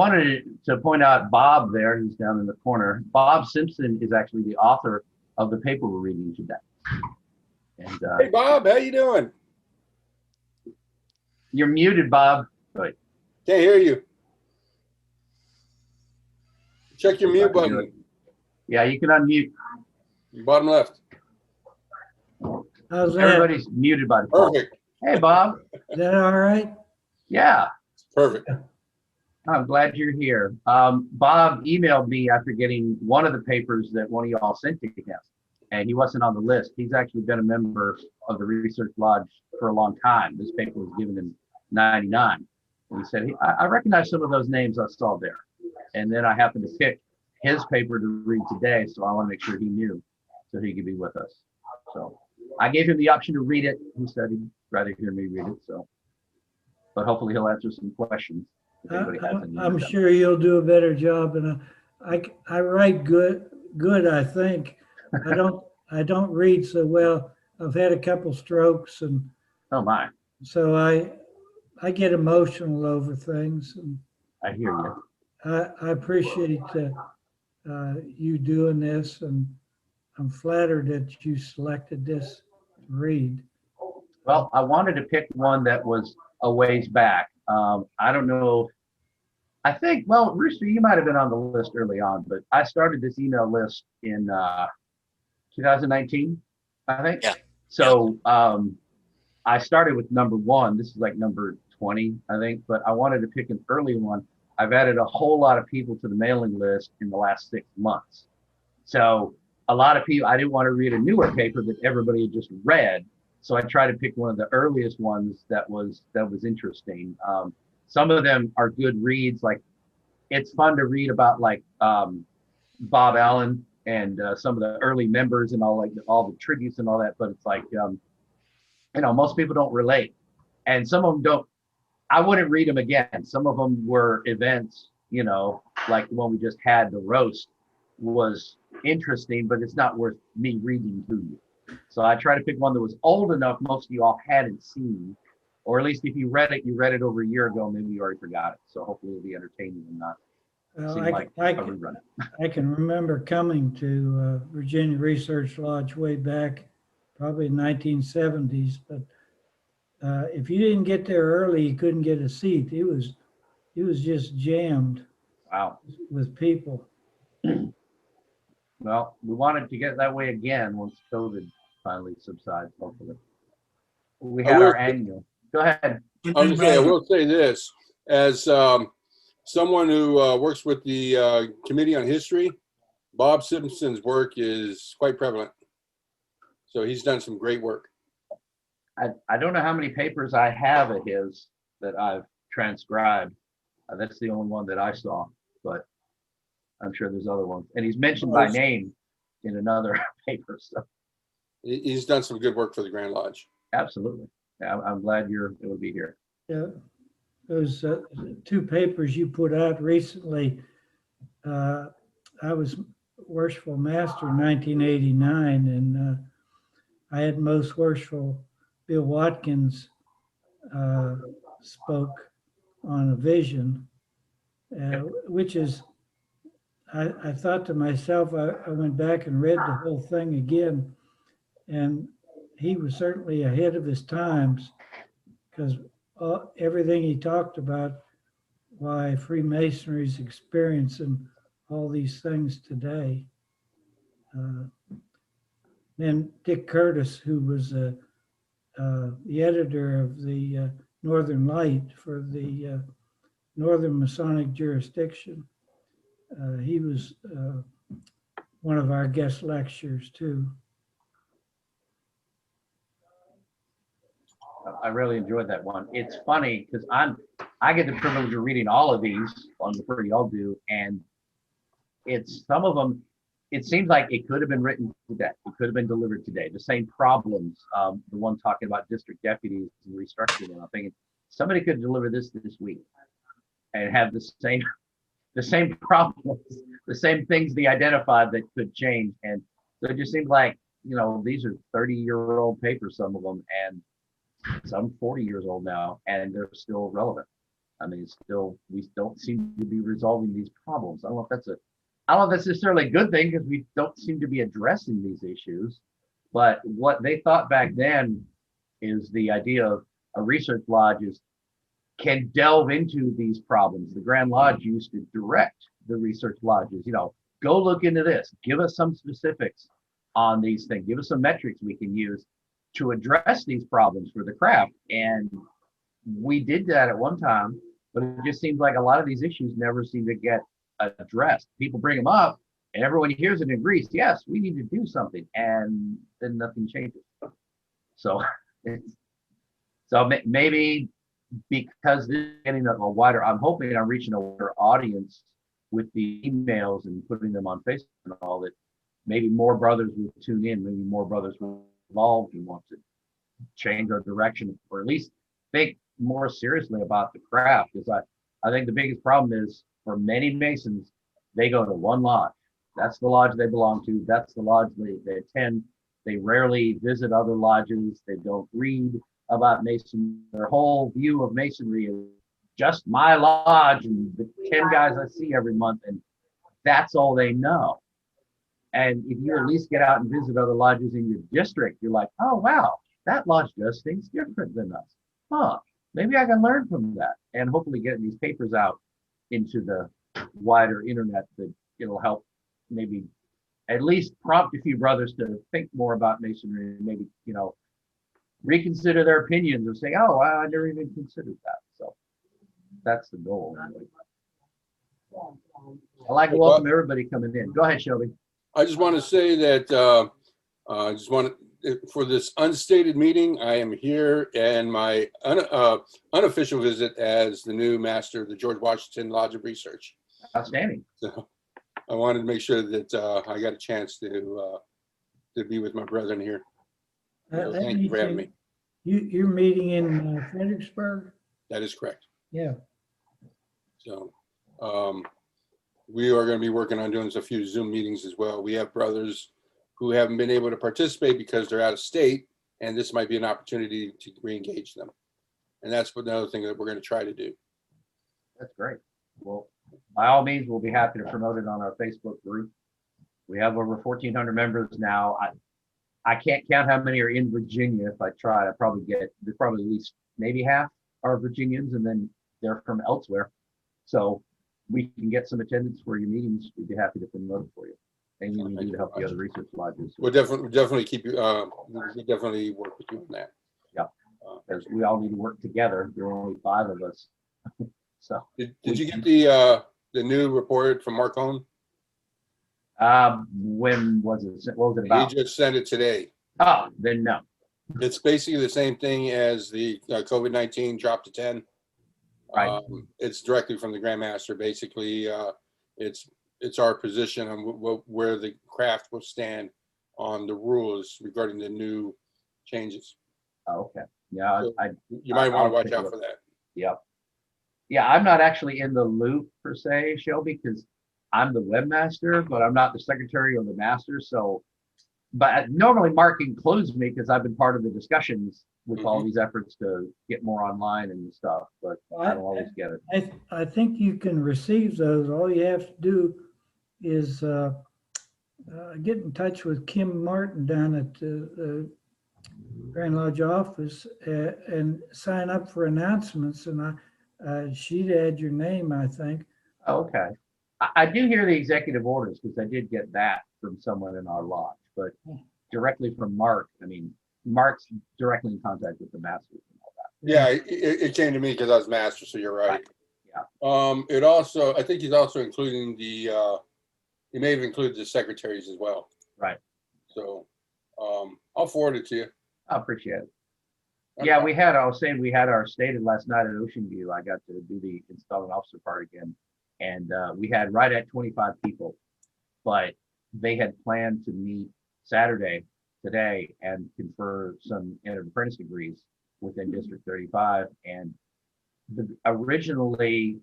wanted to point out Bob there, who's down in the corner. Bob Simpson is actually the author of the paper we're reading today. And hey, Bob, how you doing? You're muted, Bob. Wait. Can't hear you. Check your mute button. Yeah, you can unmute. Bottom left. How's that? Everybody's muted by default. Perfect. Hey, Bob. Is that all right? Yeah. Perfect. I'm glad you're here. Bob emailed me after getting one of the papers that one of y'all sent to him, and he wasn't on the list. He's actually been a member of the Research Lodge for a long time. This paper was given in '99. And he said, I recognize some of those names I saw there. And then I happened to pick his paper to read today, so I want to make sure he knew so he could be with us. So I gave him the option to read it. He said he'd rather hear me read it. So, but hopefully he'll answer some questions. I'm sure you'll do a better job, and I write good. I think I don't read so well. I've had a couple strokes, and oh my! So I get emotional over things, and I hear you. I appreciate you doing this, and I'm flattered that you selected this to read. Well, I wanted to pick one that was a ways back. I don't know. I think, well, Rooster, you might have been on the list early on, but I started this email list in 2019, I think. Yeah. So I started with number 1. This is like number 20, I think, but I wanted to pick an early one. I've added a whole lot of people to the mailing list in the last 6 months. So a lot of people, I didn't want to read a newer paper that everybody had just read. So I tried to pick one of the earliest ones that was interesting. Some of them are good reads. Like, it's fun to read about like Bob Allen and some of the early members and all the tributes and all that. But it's like, most people don't relate, and some of them don't. I wouldn't read them again. Some of them were events, like the one we just had, the roast was interesting, but it's not worth me reading to you. So I try to pick one that was old enough most of you all hadn't seen, or at least if you read it over a year ago, maybe you already forgot it. So hopefully it'll be entertaining and not seem like a rerun. I can remember coming to Virginia Research Lodge way back, probably 1970s, but if you didn't get there early, you couldn't get a seat. It was just jammed. Wow. With people. Well, we wanted to get that way again once COVID finally subsides, hopefully. We had our annual. Go ahead. I will say this, as someone who works with the Committee on History, Bob Simpson's work is quite prevalent. So he's done some great work. I don't know how many papers I have of his that I've transcribed. That's the only one that I saw, but I'm sure there's other ones. And he's mentioned by name in another paper. So he's done some good work for the Grand Lodge. Absolutely. Yeah, I'm glad you're able to be here. Yeah, those 2 papers you put out recently. I was Worshipful Master in 1989, and I had Most Worshipful Bill Watkins spoke on a vision, which is, I thought to myself, I went back and read the whole thing again, and he was certainly ahead of his times, because everything he talked about, why Freemasonry is experiencing all these things today. Then Dick Curtis, who was the editor of the Northern Light for the Northern Masonic jurisdiction, he was one of our guest lecturers too. I really enjoyed that one. It's funny because I get the privilege of reading all of these on the free y'all do, and it's some of them. It seems like it could have been written today. It could have been delivered today. The same problems. The one talking about district deputies and restructuring. And I'm thinking somebody could deliver this week and have the same problems, the same things they identified that could change. And so it just seems like, these are 30-year-old papers, some of them, and some 40 years old now, and they're still relevant. I mean, it's still, we don't seem to be resolving these problems. I don't know if that's necessarily a good thing because we don't seem to be addressing these issues. But what they thought back then is the idea of a research lodge is can delve into these problems. The Grand Lodge used to direct the research lodges, go look into this, give us some specifics on these things, give us some metrics we can use to address these problems for the craft. And we did that at one time, but it just seems like a lot of these issues never seem to get addressed. People bring them up and everyone hears it and agrees, yes, we need to do something. And then nothing changes. So, maybe because this is getting a wider, I'm hoping I'm reaching a wider audience with the emails and putting them on Facebook and all that. Maybe more brothers will tune in, maybe more brothers will involve and want to change our direction, or at least think more seriously about the craft. Because I think the biggest problem is for many Masons, they go to one lodge. That's the lodge they belong to. That's the lodge they attend. They rarely visit other lodges. They don't read about Mason. Their whole view of Masonry is just my lodge and the 10 guys I see every month, and that's all they know. And if you at least get out and visit other lodges in your district, you're like, oh wow, that lodge does things different than us. Huh, maybe I can learn from that. And hopefully getting these papers out into the wider internet, that it'll help maybe at least prompt a few brothers to think more about Masonry and maybe, reconsider their opinions or say, oh, I never even considered that. So that's the goal. I'd like to welcome everybody coming in. Go ahead, Shelby. I just want to say that for this unstated meeting, I am here and my unofficial visit as the new master of the George Washington Lodge of Research. Outstanding. So I wanted to make sure that I got a chance to be with my brethren here. Thank you for having me. You're meeting in Fredericksburg? That is correct. Yeah. So we are going to be working on doing a few Zoom meetings as well. We have brothers who haven't been able to participate because they're out of state, and this might be an opportunity to re-engage them. And that's another thing that we're going to try to do. That's great. Well, by all means, we'll be happy to promote it on our Facebook group. We have over 1,400 members now. I can't count how many are in Virginia. If I try, there's probably at least maybe half are Virginians, and then they're from elsewhere. So we can get some attendance for your meetings. We'd be happy to promote it for you. Anything we do to help the other research lodges. We'll definitely keep you. We definitely work with you on that. Yeah, because we all need to work together. There are only 5 of us. So did you get the new report from Mark Hone? When was it? What was it about? He just sent it today. Oh, then no. It's basically the same thing as the COVID-19 drop to 10. Right. It's directly from the Grand Master. Basically, it's our position on where the craft will stand on the rules regarding the new changes. Oh, okay. Yeah, so you might want to watch out for that. Yep. Yeah, I'm not actually in the loop per se, Shelby, because I'm the webmaster, but I'm not the secretary or the master. So, but normally Mark includes me because I've been part of the discussions with all these efforts to get more online and stuff, but I don't always get it. I think you can receive those. All you have to do is get in touch with Kim Martin down at the Grand Lodge office and sign up for announcements, and she'd add your name, I think. Okay. I do hear the executive orders because I did get that from someone in our lodge, but directly from Mark, I mean, Mark's directly in contact with the masters and all that. Yeah, it came to me because I was master, so you're right. Yeah. It also, I think he's also including he may have included the secretaries as well. Right. So I'll forward it to you. I appreciate it. Yeah, I was saying we had our stated last night at Ocean View. I got to do the installing officer part again. And we had right at 25 people, but they had planned to meet Saturday, today, and confer some apprentice degrees within District 35. And originally,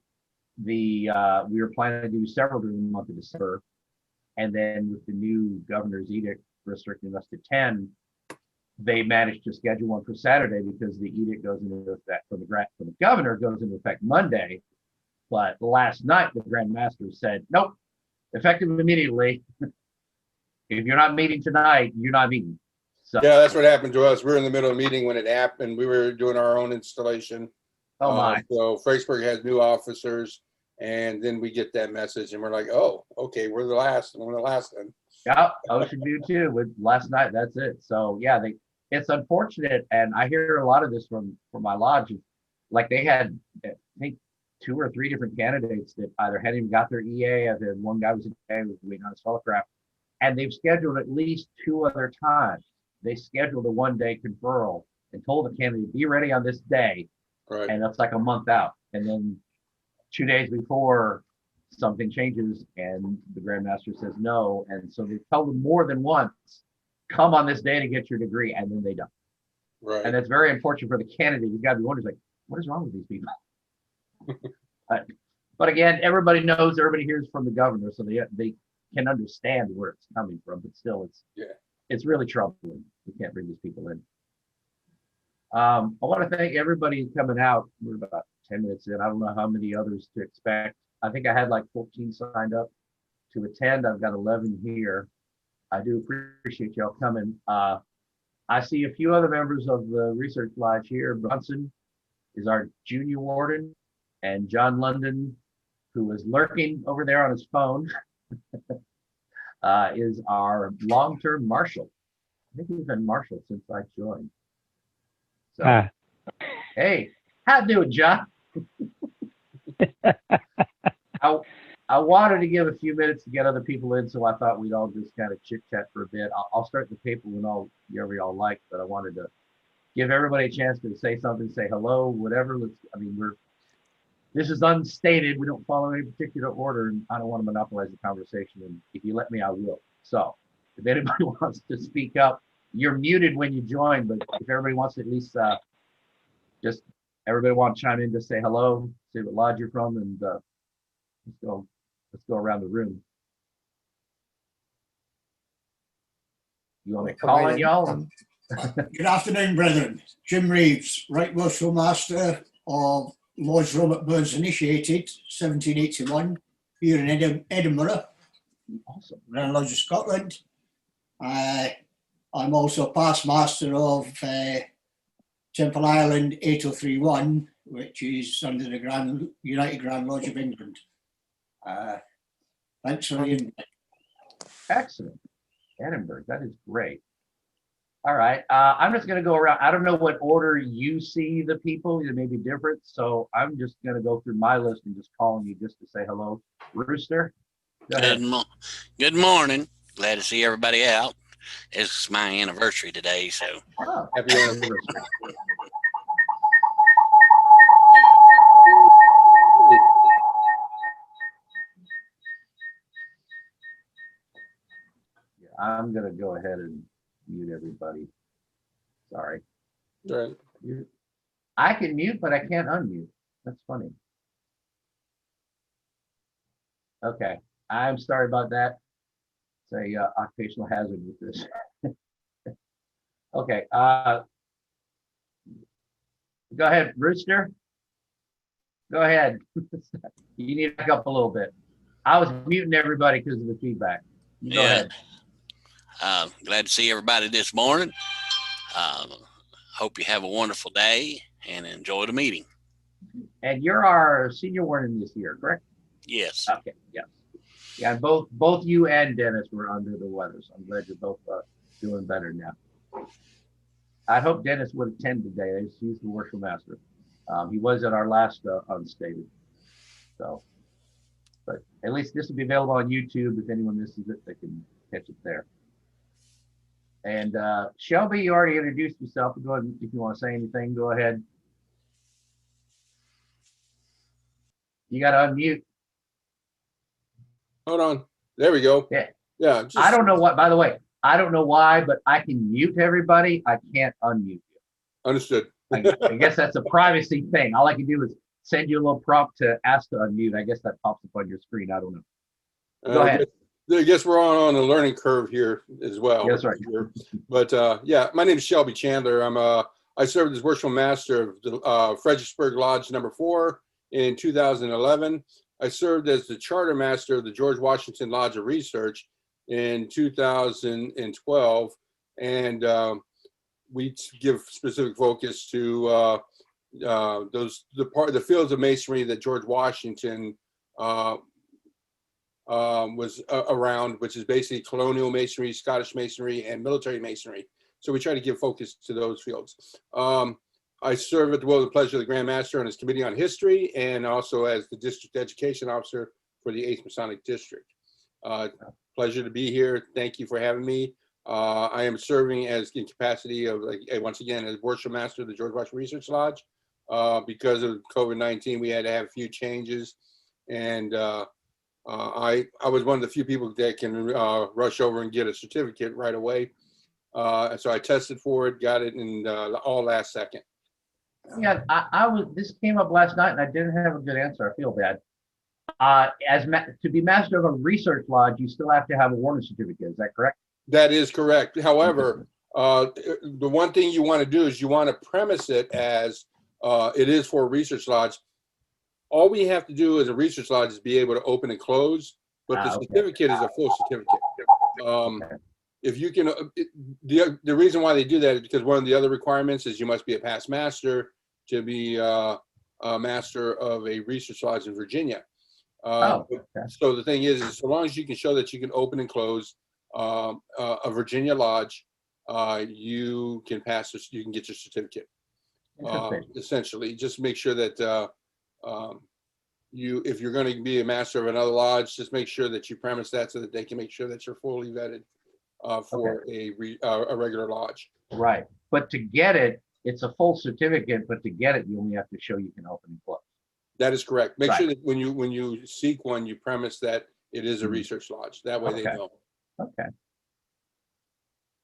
we were planning to do several during the month of December. And then with the new governor's edict restricting us to 10, they managed to schedule one for Saturday because the edict goes into effect from the governor goes into effect Monday. But last night, the Grand Master said, nope, effective immediately. If you're not meeting tonight, you're not meeting. So, Yeah, that's what happened to us. We were in the middle of a meeting when it happened. We were doing our own installation. oh my. So Fredericksburg has new officers, and then we get that message, and we're like, oh, okay, we're the last, and we're the last then. Yeah, Ocean View too. With last night, that's it. So yeah, it's unfortunate, and I hear a lot of this from my lodge. Like they had, I think, 2 or 3 different candidates that either hadn't even got their EA, and then one guy was waiting on his photograph, and they've scheduled at least 2 other times. They scheduled a 1-day conferral and told the candidate, be ready on this day. Right. And that's like a month out. And then 2 days before, something changes and the Grand Master says no. And so they tell them more than once, come on this day to get your degree, and then they don't. Right. And that's very unfortunate for the candidate. He's got to be wondering, like, what is wrong with these people? But again, everybody knows, everybody hears from the governor, so they can understand where it's coming from. But still, it's really troubling. We can't bring these people in. I want to thank everybody coming out. We're about 10 minutes in. I don't know how many others to expect. I think I had like 14 signed up to attend. I've got 11 here. I do appreciate y'all coming. I see a few other members of the research lodge here. Bronson is our junior warden, and John London, who is lurking over there on his phone, is our long-term marshal. I think he's been marshal since I joined. So, hey, how you doing, John? I wanted to give a few minutes to get other people in, so I thought we'd all just kind of chit chat for a bit. I'll start the paper when whenever y'all like, but I wanted to give everybody a chance to say something, say hello, whatever. This is unstated. We don't follow any particular order, and I don't want to monopolize the conversation. And if you let me, I will. So, if anybody wants to speak up, you're muted when you join, but if everybody wants to at least just everybody want to chime in, just say hello, say what lodge you're from, and let's go around the room. You want me to call on y'all? Good afternoon, brethren. Jim Reeves, Right Worshipful Master of Lodge Robert Burns Initiated, 1781, here in Edinburgh, Awesome. Grand Lodge of Scotland. I'm also past master of Temple Island 8031, which is under the United Grand Lodge of England. Thanks for the invite. Excellent. Edinburgh, that is great. All right, I'm just going to go around. I don't know what order you see the people. It may be different, so I'm just going to go through my list and just call on you just to say hello. Rooster, go ahead. Good morning. Glad to see everybody out. It's my anniversary today, so Happy anniversary. I'm going to go ahead and mute everybody. Sorry. Right. I can mute, but I can't unmute. That's funny. Okay. I'm sorry about that. It's a occupational hazard with this. Okay. Go ahead, Rooster. Go ahead. You need to back up a little bit. I was muting everybody because of the feedback. You go ahead. Glad to see everybody this morning. Hope you have a wonderful day and enjoy the meeting. And you're our senior warden this year, correct? Yes. Okay. Yeah. Yeah. And both you and Dennis were under the weather, so I'm glad you're both doing better now. I hope Dennis would attend today. He's the worship master. He was at our last unstated. So, but at least this will be available on YouTube. If anyone misses it, they can catch it there. And Shelby, you already introduced yourself. Go ahead, if you want to say anything, go ahead. You got to unmute. Hold on. There we go. Yeah. Yeah. I don't know what, by the way, I don't know why, but I can mute everybody. I can't unmute you. Understood. I guess that's a privacy thing. All I can do is send you a little prompt to ask to unmute. I guess that pops up on your screen. I don't know. Go ahead. I guess we're on a learning curve here as well. That's right. But yeah, my name is Shelby Chandler. I served as worshipful master of the Fredericksburg Lodge number 4 in 2011. I served as the charter master of the George Washington Lodge of Research in 2012, and we give specific focus to the fields of masonry that George Washington was around, which is basically colonial masonry, Scottish masonry, and military masonry. So we try to give focus to those fields. I serve at the will and pleasure of the Grand Master on his Committee on History, and also as the District Education Officer for the 8th Masonic District. Pleasure to be here. Thank you for having me. I am serving as in capacity of, once again, as worship master of the George Washington Research Lodge. Because of COVID-19, we had to have a few changes, and I was one of the few people that can rush over and get a certificate right away. And so I tested for it, got it in all last second. Yeah, this came up last night and I didn't have a good answer. I feel bad. To be master of a research lodge, you still have to have a warden certificate. Is that correct? That is correct. However, the one thing you want to do is you want to premise it as it is for a research lodge. All we have to do as a research lodge is be able to open and close, but the certificate is a full certificate. If you can, the reason why they do that is because one of the other requirements is you must be a past master to be a master of a research lodge in Virginia. So the thing is so long as you can show that you can open and close a Virginia lodge, you can pass this, you can get your certificate. Essentially, just make sure that if you're going to be a master of another lodge, just make sure that you premise that so that they can make sure that you're fully vetted for a regular lodge. Right. But to get it, it's a full certificate, but to get it, you only have to show you can open and close. That is correct. Make sure that when you seek one, you premise that it is a research lodge. That way they know. Okay.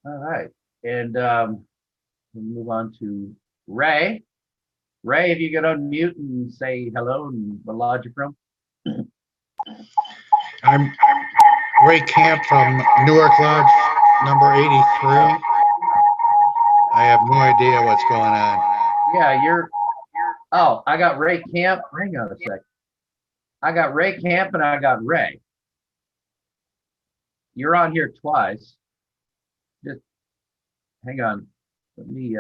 All right. And we'll move on to Ray. Ray, if you could unmute and say hello and what lodge you're from. I'm Ray Camp from Newark Lodge number 83. I have no idea what's going on. Yeah, oh, I got Ray Camp. Hang on a sec. I got Ray Camp and I got Ray. You're on here twice. Just hang on. Let me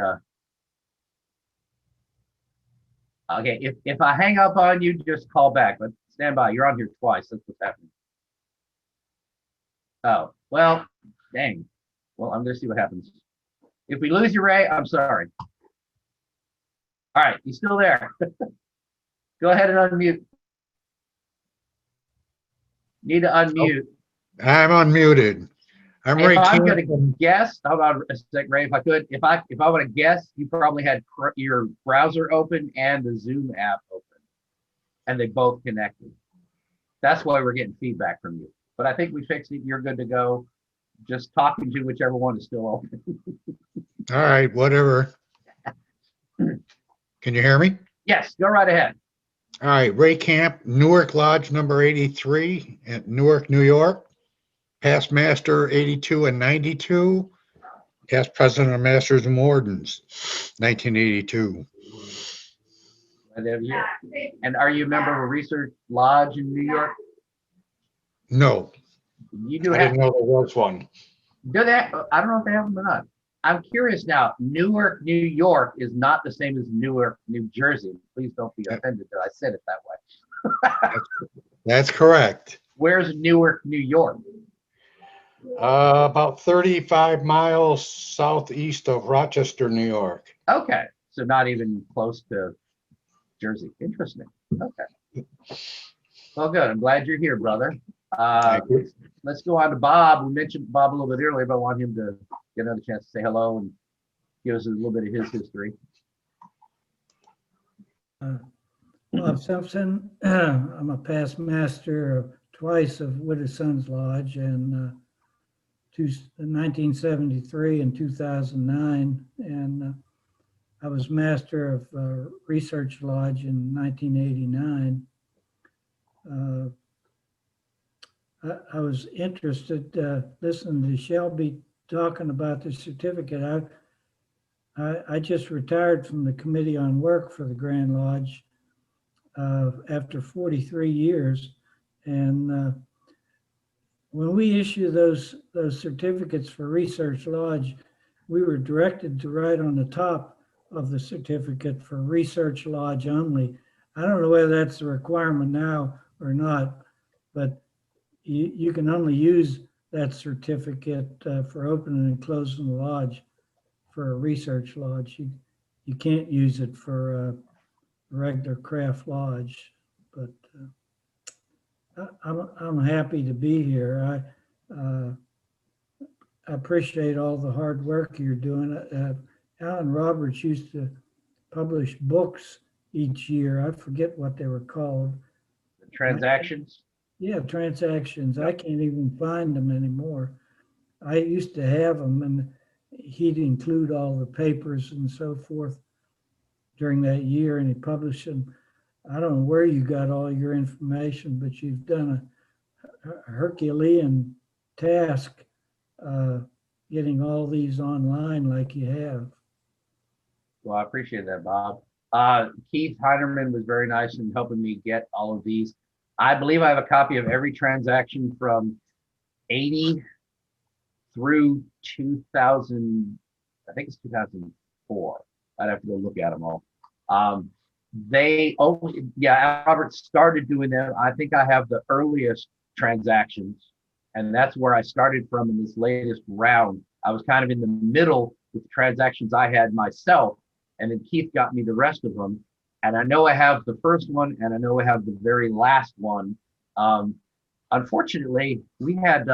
okay, if I hang up on you, just call back. But stand by. You're on here twice. That's what's happening. Oh, well, dang. Well, I'm gonna see what happens. If we lose you, Ray, I'm sorry. All right, you still there? Go ahead and unmute. Need to unmute. I'm unmuted. I'm Ray If I'm Camp. gonna guess, how about a sec, Ray? If I could, if I want to guess, you probably had your browser open and the Zoom app open, and they both connected. That's why we're getting feedback from you. But I think we fixed it. You're good to go. Just talking to whichever one is still open. All right, whatever. Can you hear me? Yes, go right ahead. All right, Ray Camp, Newark Lodge number 83 at Newark, New York. Past master 82 and 92. Past president of Masters and Wardens, 1982. And are you a member of a research lodge in New York? No, You do I didn't know there was one. Do that? I don't know if they have them or not. I'm curious now. Newark, New York is not the same as Newark, New Jersey. Please don't be offended that I said it that way. That's correct. Where's Newark, New York? About 35 miles southeast of Rochester, New York. Okay, so not even close to Jersey. Interesting. Okay. Well, good. I'm glad you're here, brother. Let's go on to Bob. We mentioned Bob a little bit earlier, but I want him to get another chance to say hello and give us a little bit of his history. Bob Simpson. I'm a past master twice of Widow Sons Lodge in 1973 and 2009, and I was master of Research Lodge in 1989. I was interested listening to Shelby talking about the certificate. I just retired from the Committee on Work for the Grand Lodge after 43 years. And when we issue those certificates for Research Lodge, we were directed to write on the top of the certificate for Research Lodge only. I don't know whether that's a requirement now or not, but you can only use that certificate for opening and closing the lodge for a Research Lodge. You can't use it for a regular craft lodge, but I'm happy to be here. I appreciate all the hard work you're doing. Alan Roberts used to publish books each year. I forget what they were called. The transactions. Yeah, transactions. I can't even find them anymore. I used to have them, and he'd include all the papers and so forth during that year, and he published them. I don't know where you got all your information, but you've done a Herculean task getting all these online like you have. Well, I appreciate that, Bob. Keith Heinerman was very nice in helping me get all of these. I believe I have a copy of every transaction from 80 through 2000. I think it's 2004. I'd have to go look at them all. Robert started doing them. I think I have the earliest transactions, and that's where I started from in this latest round. I was kind of in the middle with the transactions I had myself, and then Keith got me the rest of them. And I know I have the first one, and I know I have the very last one. Unfortunately, we had,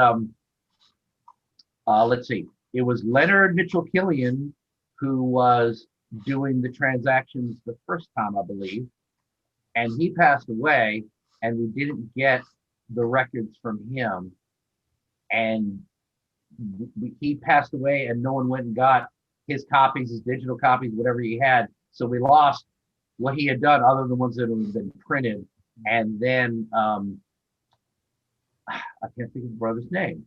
let's see, it was Leonard Mitchell Killian who was doing the transactions the first time, I believe, and he passed away, and we didn't get the records from him. And he passed away, and no one went and got his copies, his digital copies, whatever he had. So we lost what he had done, other than the ones that had been printed. And then I can't think of the brother's name.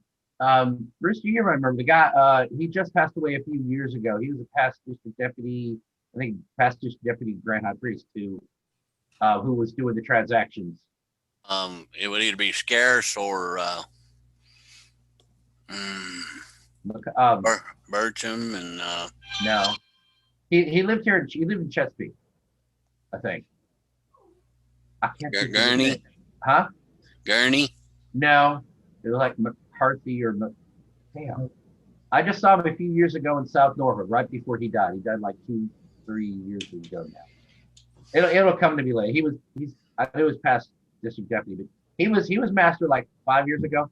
Bruce, you remember the guy? He just passed away a few years ago. He was a past district deputy, I think, past district deputy grand high priest who was doing the transactions. It would either be scarce or Burcham, and no, he lived here. He lived in Chesapeake, I think. I can't think of his Gurney. name. Huh? Gurney. No, it was like McCarthy or damn. I just saw him a few years ago in South Norfolk, right before he died. He died like 2-3 years ago now. It'll come to me later. I know he was past district deputy, but he was master like 5 years ago.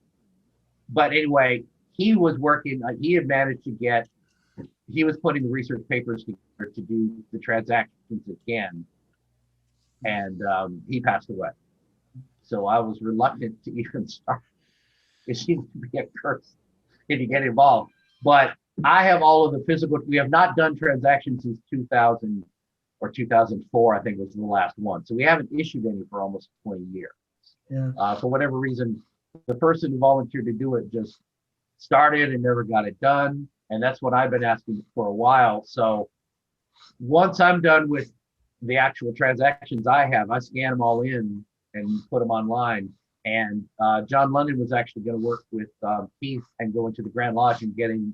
But anyway, he was working. He had managed to get. He was putting the research papers together to do the transactions again, and he passed away. So I was reluctant to even start. It seems to be a curse if you get involved. But I have all of the physical. We have not done transactions since 2000 or 2004. I think was the last one. So we haven't issued any for almost 20 years. Yeah. For whatever reason, the person who volunteered to do it just started and never got it done. And that's what I've been asking for a while. So once I'm done with the actual transactions I have, I scan them all in and put them online. And John London was actually going to work with Keith and go into the Grand Lodge and getting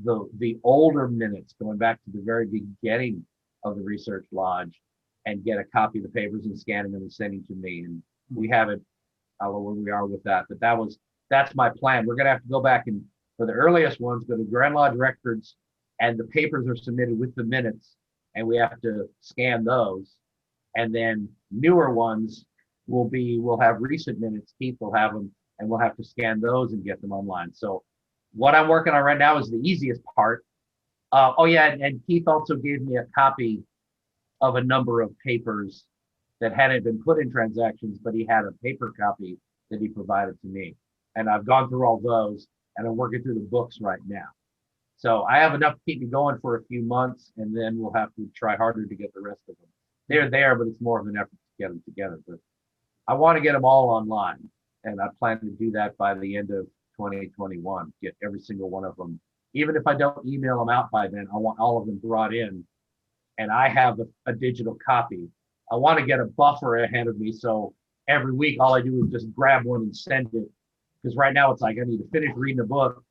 the older minutes, going back to the very beginning of the Research Lodge, and get a copy of the papers and scanning them and sending to me. And we haven't, I don't know where we are with that, but that's my plan. We're going to have to go back and, for the earliest ones, go to Grand Lodge records, and the papers are submitted with the minutes, and we have to scan those. And then newer ones we'll have recent minutes. Keith will have them, and we'll have to scan those and get them online. So what I'm working on right now is the easiest part. And Keith also gave me a copy of a number of papers that hadn't been put in transactions, but he had a paper copy that he provided to me. And I've gone through all those, and I'm working through the books right now. So I have enough to keep me going for a few months, and then we'll have to try harder to get the rest of them. They're there, but it's more of an effort to get them together. But I want to get them all online. And I plan to do that by the end of 2021, get every single one of them. Even if I don't email them out by then, I want all of them brought in. And I have a digital copy. I want to get a buffer ahead of me. So every week, all I do is just grab one and send it. Because right now it's like, I need to finish reading the book,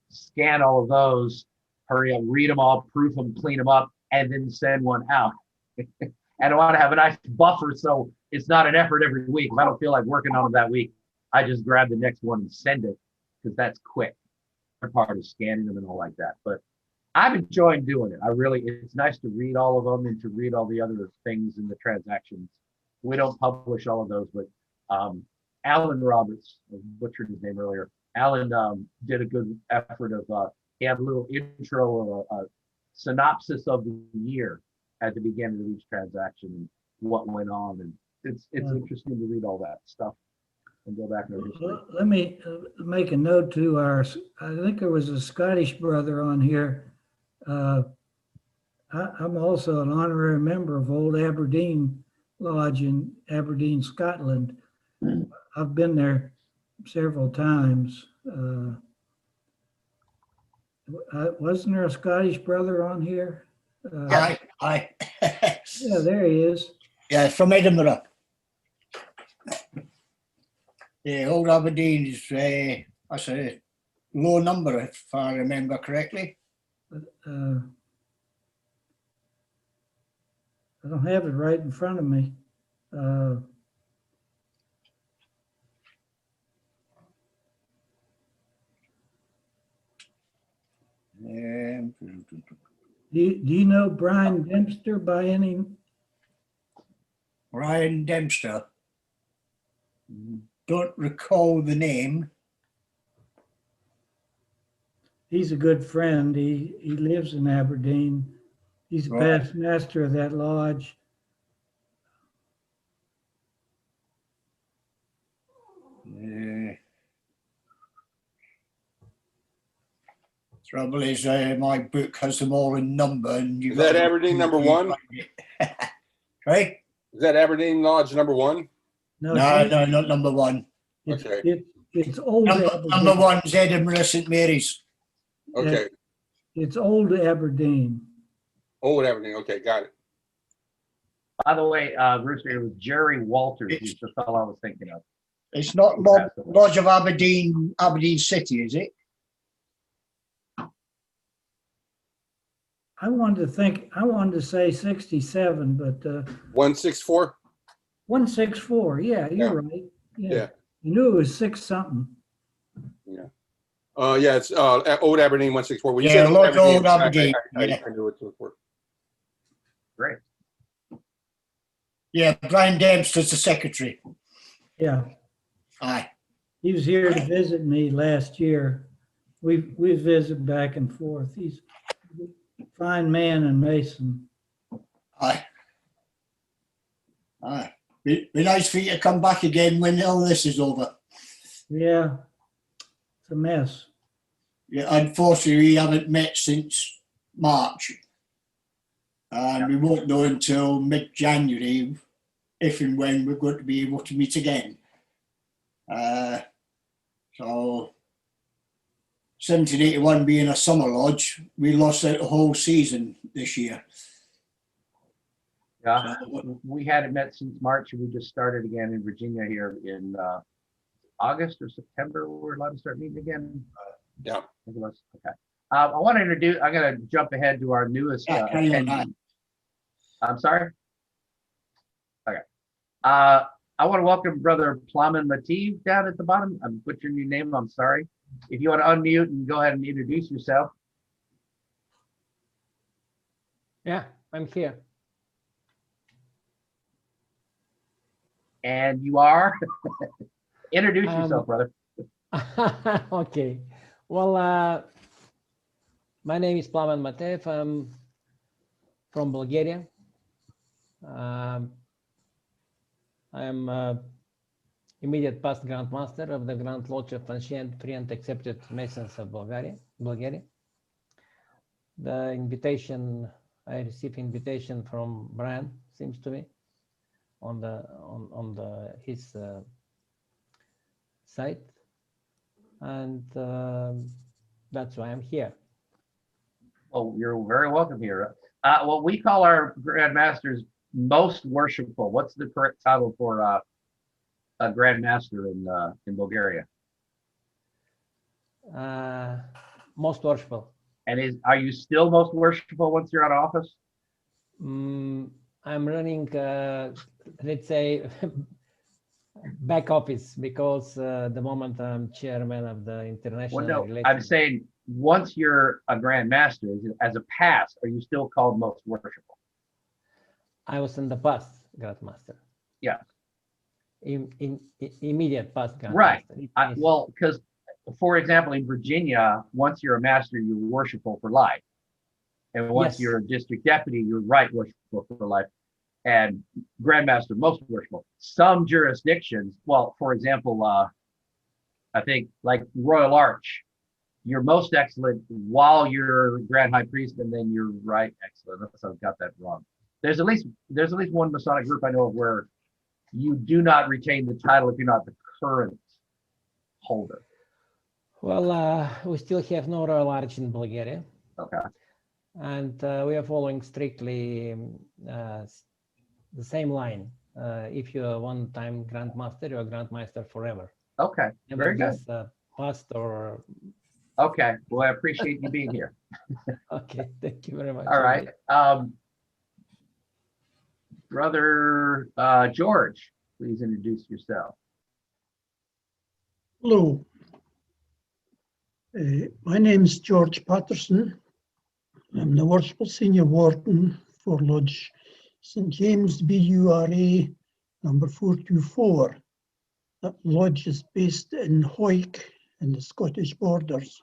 scan all of those, hurry up, read them all, proof them, clean them up, and then send one out. And I want to have a nice buffer so it's not an effort every week. If I don't feel like working on it that week, I just grab the next one and send it because that's quick. The part is scanning them and all like that. But I'm enjoying doing it. It's nice to read all of them and to read all the other things in the transactions. We don't publish all of those, but Alan Roberts, I butchered his name earlier. Alan did a good effort of, he had a little intro of a synopsis of the year at the beginning of each transaction and what went on. And it's interesting to read all that stuff and go back and history. Let me make a note to I think there was a Scottish brother on here. I'm also an honorary member of Old Aberdeen Lodge in Aberdeen, Scotland. I've been there several times. Wasn't there a Scottish brother on here? Aye. Yeah, there he is. Yeah, from Edinburgh. Yeah, Old Aberdeen is that's a low number if I remember correctly. I don't have it right in front of me. Do you know Brian Dempster by any? Brian Dempster. Don't recall the name. He's a good friend. He lives in Aberdeen. He's the Right. past master of that lodge. Trouble is, my book has them all in number, and Is that Aberdeen number one? Right? Is that Aberdeen Lodge number one? No, No, not number one. Okay. It's old Number Aberdeen. one's Edinburgh St Mary's. Okay. It's old Aberdeen. Old Aberdeen. Okay, got it. By the way, Rooster, it was Jerry Walters. He's the fellow I was thinking of. It's not Lodge of Aberdeen, Aberdeen City, is it? I wanted to say 67, but 164? 164. Yeah, you're right. Yeah. You knew it was 6 something. Yeah. Yeah, it's Old Aberdeen 164. When you Yeah, said Lodge Old Aberdeen. I Yeah. knew what to look for. Great. Yeah, Brian Dempster's the secretary. Yeah. Aye. He was here to visit me last year. We visited back and forth. He's a fine man and Mason. Aye. Aye. Be nice for you to come back again when all this is over. Yeah, it's a mess. Yeah, unfortunately, we haven't met since March. And we won't know until mid-January if and when we're going to be able to meet again. So 1781 being a summer lodge, we lost out the whole season this year. Yeah, we hadn't met since March, and we just started again in Virginia here in August or September. We're allowed to start meeting again. Yeah. I think it was. Okay. I want to introduce. I'm going to jump ahead to our newest attendee. I'm sorry. Okay. I want to welcome Brother Plamen Latif down at the bottom. I'm butchering your name. I'm sorry. If you want to unmute and go ahead and introduce yourself. Yeah, I'm here. And you are? Introduce yourself, brother. Okay. Well, my name is Plamen Matev. I'm from Bulgaria. I am immediate past Grand Master of the Grand Lodge of Ancient Free and Accepted Masons of Bulgaria. The invitation, I received invitation from Brian, seems to be, on his site, and that's why I'm here. Oh, you're very welcome here. What we call our Grand Masters most worshipful. What's the correct title for a Grand Master in Bulgaria? Most worshipful. And are you still most worshipful once you're out of office? I'm running, let's say, back office because the moment I'm chairman of the international Well, no, relations. I'm saying once you're a Grand Master, as a past, are you still called most worshipful? I was in the past Grandmaster. Yeah. In immediate past Grandmaster. Right. Well, because for example, in Virginia, once you're a master, you're worshipful for life. And once Yes. you're a district deputy, you're right worshipful for life. And Grandmaster most worshipful. Some jurisdictions, well, for example, I think like Royal Arch, you're most excellent while you're Grand High Priest, and then you're right excellent. Unless I've got that wrong. There's at least one Masonic group I know of where you do not retain the title if you're not the current holder. Well, we still have no Royal Arch in Bulgaria. Okay. And we are following strictly the same line. If you're a one-time Grandmaster, you're a Grandmaster forever. Okay. Never Very good. just past or. Okay. Well, I appreciate you being here. Okay. Thank you very much. All right. Brother George, please introduce yourself. Hello. My name is George Patterson. I'm the Worshipful Senior Warden for Lodge St. James BURA number 424. That lodge is based in Hawick in the Scottish borders.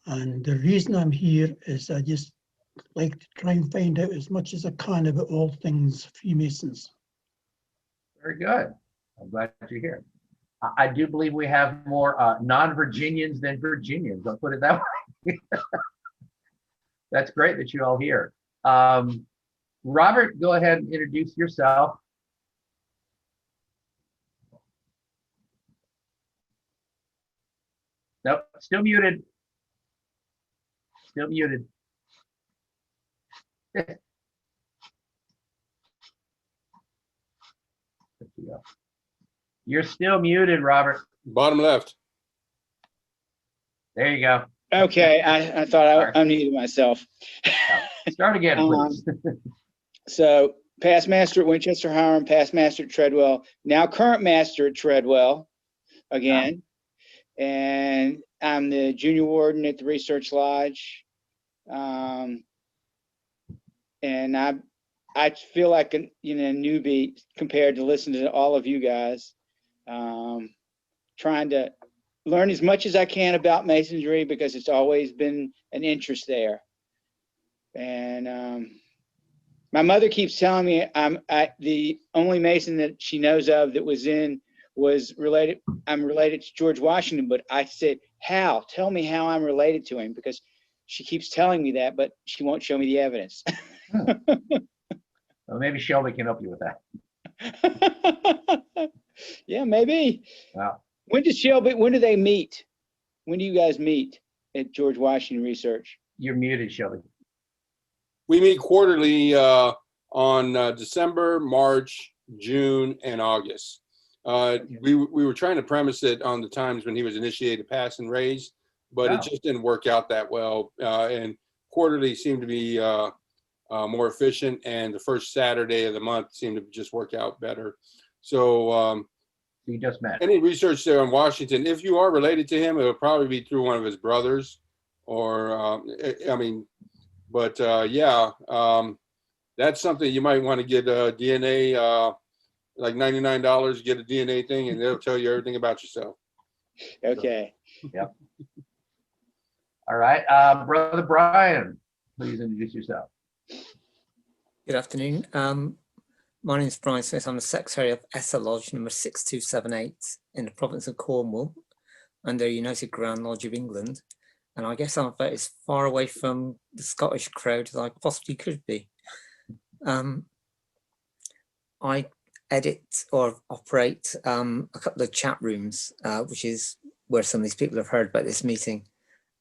And the reason I'm here is I just like to try and find out as much as I can about all things Freemasons. Very good. I'm glad you're here. I do believe we have more non-Virginians than Virginians. I'll put it that way. That's great that you're all here. Robert, go ahead and introduce yourself. Nope, still muted. Still muted. There you go. You're still muted, Robert. Bottom left. There you go. Okay, I thought I muted myself. Start again, please. So past master at Winchester Hiram, past master at Treadwell, now current master at Treadwell again. And I'm the junior warden at the Research Lodge. And I feel like a newbie compared to listening to all of you guys. Trying to learn as much as I can about Masonry because it's always been an interest there. And my mother keeps telling me the only Mason that she knows of that was related. I'm related to George Washington, but I said, how? Tell me how I'm related to him, because she keeps telling me that, but she won't show me the evidence. Well, maybe Shelby can help you with that. Yeah, maybe. Wow. When do they meet? When do you guys meet at George Washington Research? You're muted, Shelby. We meet quarterly on December, March, June, and August. We were trying to premise it on the times when he was initiated, pass, and raise, but it just didn't work out that well. And quarterly seemed to be more efficient, and the first Saturday of the month seemed to just work out better. So you just met. Any research there on Washington, if you are related to him, it'll probably be through one of his brothers, or that's something you might want to get a DNA, like $99, get a DNA thing, and they'll tell you everything about yourself. Okay. Yep. All right, Brother Brian, please introduce yourself. Good afternoon. My name is Brian Smith. I'm the Secretary of Essa Lodge number 6278 in the province of Cornwall under United Grand Lodge of England. And I guess I'm about as far away from the Scottish crowd as I possibly could be. I edit or operate a couple of chat rooms, which is where some of these people have heard about this meeting.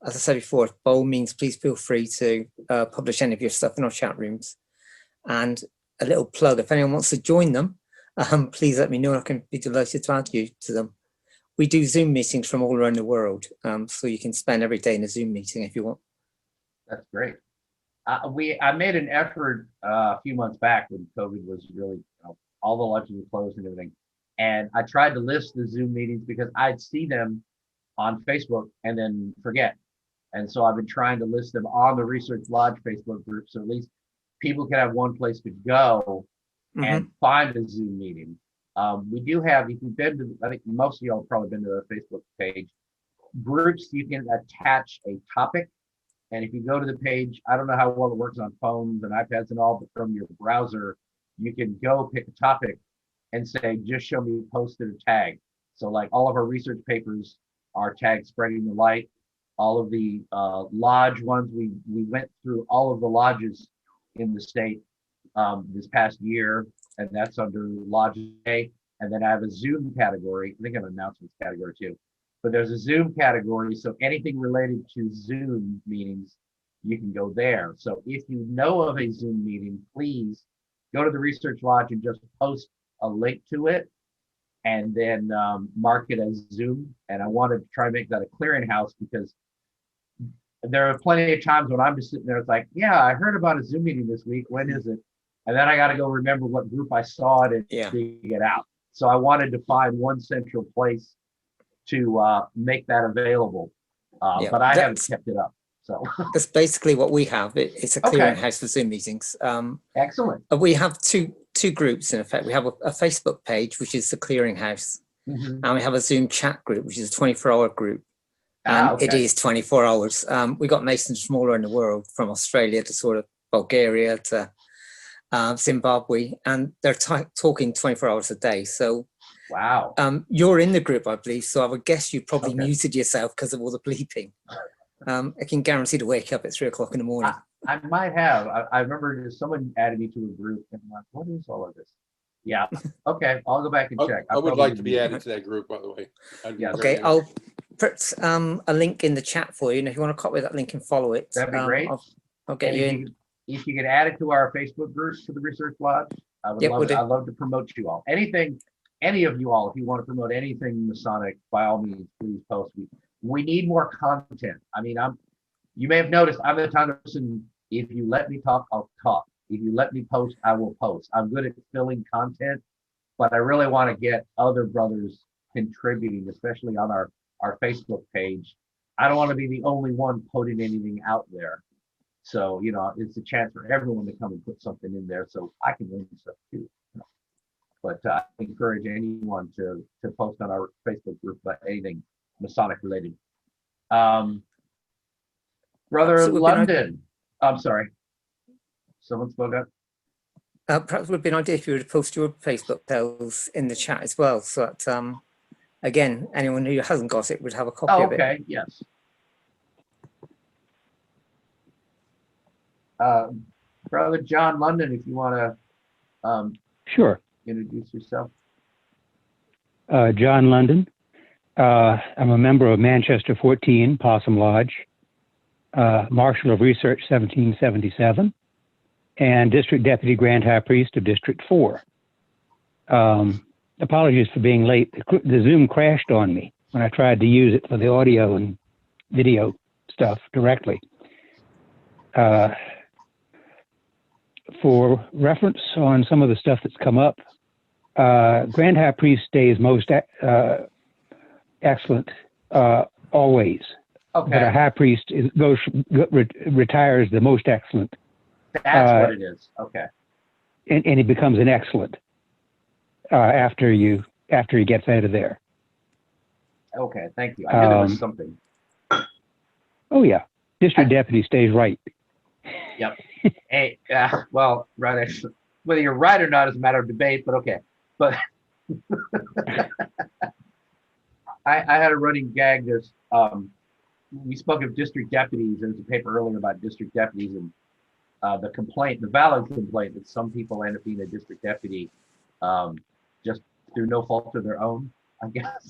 As I said before, by all means, please feel free to publish any of your stuff in our chat rooms. And a little plug, if anyone wants to join them, please let me know. I can be delighted to add you to them. We do Zoom meetings from all around the world, so you can spend every day in a Zoom meeting if you want. That's great. I made an effort a few months back when COVID was really, all the lodges were closed and everything. And I tried to list the Zoom meetings because I'd see them on Facebook and then forget. And so I've been trying to list them on the Research Lodge Facebook group, so at least people can have one place to go and find a Zoom meeting. We do have, if you've been to, I think most of y'all have probably been to the Facebook page, groups, you can attach a topic. And if you go to the page, I don't know how well it works on phones and iPads and all, but from your browser, you can go pick a topic and say, just show me posted a tag. So like all of our research papers are tagged Spreading the Light. All of the lodge ones, we went through all of the lodges in the state this past year, and that's under Lodge A. And then I have a Zoom category. I think I have an announcements category too. But there's a Zoom category, so anything related to Zoom meetings, you can go there. So if you know of a Zoom meeting, please go to the Research Lodge and just post a link to it, and then mark it as Zoom. And I wanted to try to make that a clearinghouse, because there are plenty of times when I'm just sitting there, it's like, yeah, I heard about a Zoom meeting this week. When is it? And then I got to go remember what group I saw it and dig it out. So I wanted to find one central place to make that available, but I haven't kept it up. So that's basically what we have. It's a clearinghouse for Zoom meetings. Excellent. We have two groups in effect. We have a Facebook page, which is the clearinghouse, and we have a Zoom chat group, which is a 24-hour group. And it is 24 hours. We got Masons from all around the world, from Australia to sort of Bulgaria to Zimbabwe, and they're talking 24 hours a day. So wow. You're in the group, I believe, so I would guess you probably muted yourself because of all the bleeping. I can guarantee to wake up at 3 o'clock in the morning. I might have. I remember someone added me to a group, and I'm like, what is all of this? Yeah. Okay, I'll go back and check. I would like to be added to that group, by the way. Yeah. Okay, I'll put a link in the chat for you, and if you want to copy that link and follow it, that'd be great. I'll get you in. If you could add it to our Facebook group for the Research Lodge, I would love it. I'd love to promote you all. Any of you all, if you want to promote anything Masonic, by all means, please post. We need more content. I mean, you may have noticed I'm the kind of person, if you let me talk, I'll talk. If you let me post, I will post. I'm good at filling content, but I really want to get other brothers contributing, especially on our Facebook page. I don't want to be the only one putting anything out there. So, it's a chance for everyone to come and put something in there so I can learn stuff too. But I encourage anyone to post on our Facebook group about anything Masonic related. Brother London, I'm sorry. Someone spoke up. Perhaps it would be an idea if you were to post your Facebook posts in the chat as well, so that again, anyone who hasn't got it would have a copy of it. Okay, yes. Brother John London, if you want to sure. Introduce yourself. John London. I'm a member of Manchester 14, Possum Lodge, Marshal of Research 1777, and District Deputy Grand High Priest of District 4. Apologies for being late. The Zoom crashed on me when I tried to use it for the audio and video stuff directly. For reference on some of the stuff that's come up, Grand High Priest stays most excellent always. Okay. But a High Priest retires the most excellent. That's what it is. Okay. And he becomes an excellent after he gets out of there. Okay, thank you. I knew there was something. Oh yeah, District Deputy stays right. Yep. Hey, well, right. Whether you're right or not is a matter of debate, but okay. But I had a running gag. There's we spoke of district deputies. There's a paper earlier about district deputies and the valid complaint that some people end up being a district deputy just through no fault of their own, I guess.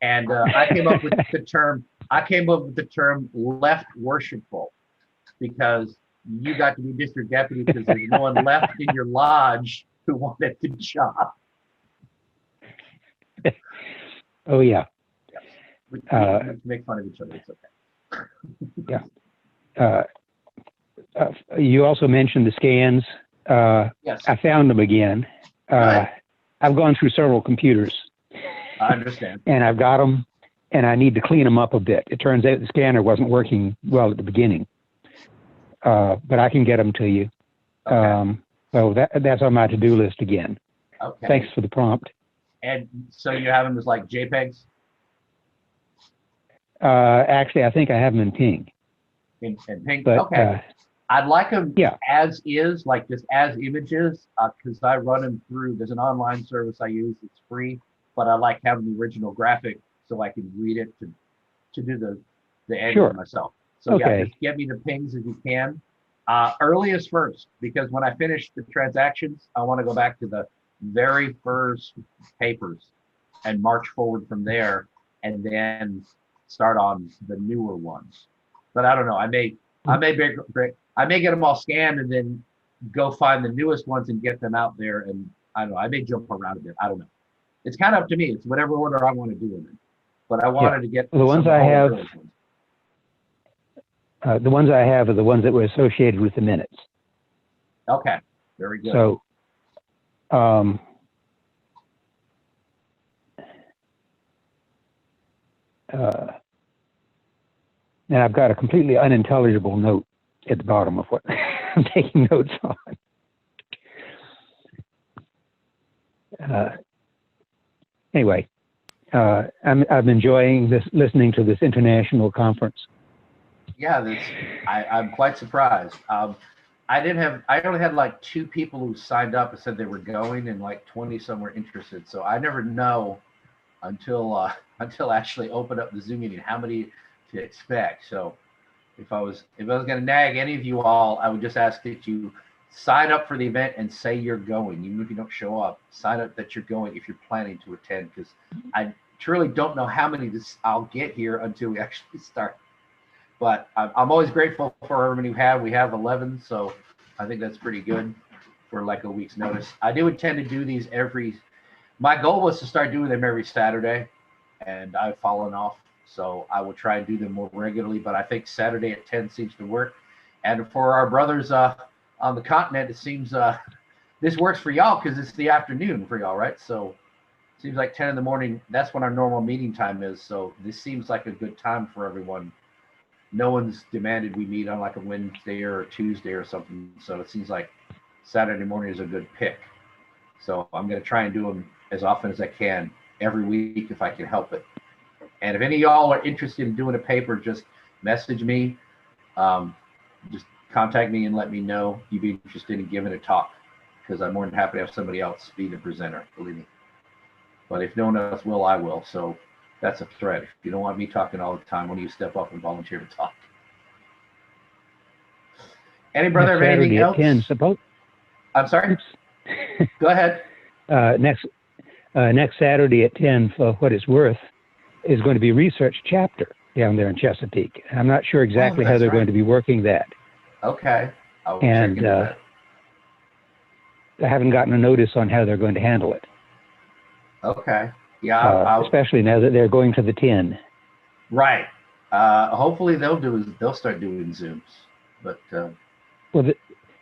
And I came up with the term. Left worshipful, because you got to be district deputy because there's no one left in your lodge who wanted the job. Oh, yeah. We make fun of each other. It's okay. Yeah. You also mentioned the scans. Yes, I found them again. Good. I've gone through several computers. I understand. And I've got them, and I need to clean them up a bit. It turns out the scanner wasn't working well at the beginning, but I can get them to you. Okay. So that's on my to-do list again. Okay. Thanks for the prompt. And so you have them as like JPEGs Actually, I think I have them in ping. in pink? But, Okay. I'd like them yeah. as is, like just as images, because I run them through. There's an online service I use. It's free, but I like having the original graphic so I can read it to do the editing Sure. myself. So yeah, Okay. just get me the pings if you can. Earliest first, because when I finish the transactions, I want to go back to the very first papers and march forward from there, and then start on the newer ones. But I don't know. I may get them all scanned and then go find the newest ones and get them out there. And I don't know. I may jump around a bit. I don't know. It's kind of up to me. It's whatever order I want to do them in. But I wanted to get the ones I have. The ones I have are the ones that were associated with the minutes. Okay, very good. So, and I've got a completely unintelligible note at the bottom of what I'm taking notes on. Anyway, I'm enjoying listening to this international conference. Yeah, I'm quite surprised. I only had like 2 people who signed up and said they were going, and like 20 some were interested. So I never know until I actually open up the Zoom meeting how many to expect. So if I was going to nag any of you all, I would just ask that you sign up for the event and say you're going. Even if you don't show up, sign up that you're going if you're planning to attend, because I truly don't know how many I'll get here until we actually start. But I'm always grateful for everyone who have. We have 11, so I think that's pretty good for like a week's notice. I do intend to do these my goal was to start doing them every Saturday, and I've fallen off. So I will try and do them more regularly, but I think Saturday at 10 seems to work. And for our brothers on the continent, it seems this works for y'all because it's the afternoon for y'all, right? So it seems like 10 in the morning, that's when our normal meeting time is. So this seems like a good time for everyone. No one's demanded we meet on like a Wednesday or a Tuesday or something. So it seems like Saturday morning is a good pick. So I'm going to try and do them as often as I can every week if I can help it. And if any of y'all are interested in doing a paper, just message me. Just contact me and let me know you'd be interested in giving a talk, because I'm more than happy to have somebody else be the presenter, believe me. But if no one else will, I will. So that's a threat. If you don't want me talking all the time, why don't you step up and volunteer to talk? Any brother have anything else? 10, suppose. I'm sorry? Go ahead. Next Saturday at 10, for what it's worth, is going to be research chapter down there in Chesapeake. I'm not sure exactly how they're going to be working that. Okay. I'll check And into that. I haven't gotten a notice on how they're going to handle it. Okay. Yeah. Especially now that they're going to the 10. Right. Hopefully they'll start doing Zooms. But well,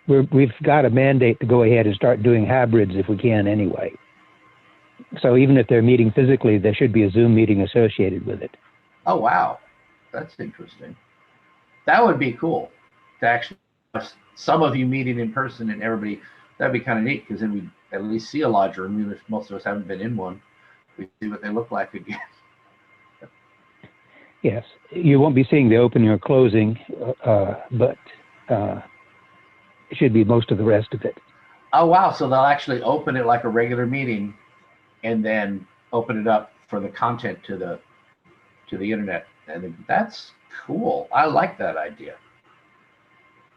we've got a mandate to go ahead and start doing hybrids if we can anyway. So even if they're meeting physically, there should be a Zoom meeting associated with it. Oh, wow. That's interesting. That would be cool to actually have some of you meeting in person and everybody. That'd be kind of neat, because then we at least see a lodge room, even if most of us haven't been in one. We see what they look like again. Yes, you won't be seeing the opening or closing, but it should be most of the rest of it. Oh, wow. So they'll actually open it like a regular meeting and then open it up for the content to the internet. And that's cool. I like that idea.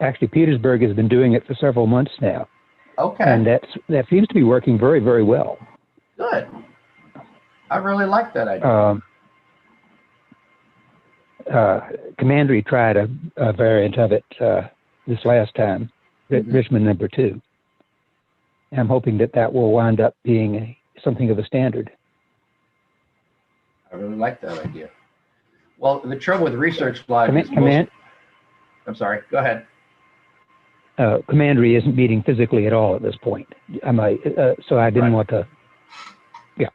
Actually, Petersburg has been doing it for several months now. Okay. And that seems to be working very, very well. Good. I really like that idea. Commandery tried a variant of it this last time, Richmond number 2. And I'm hoping that will wind up being something of a standard. I really like that idea. Well, the trouble with Research Lodge is I'm sorry, go ahead. Commandery isn't meeting physically at all at this point. So I didn't want to. Yeah.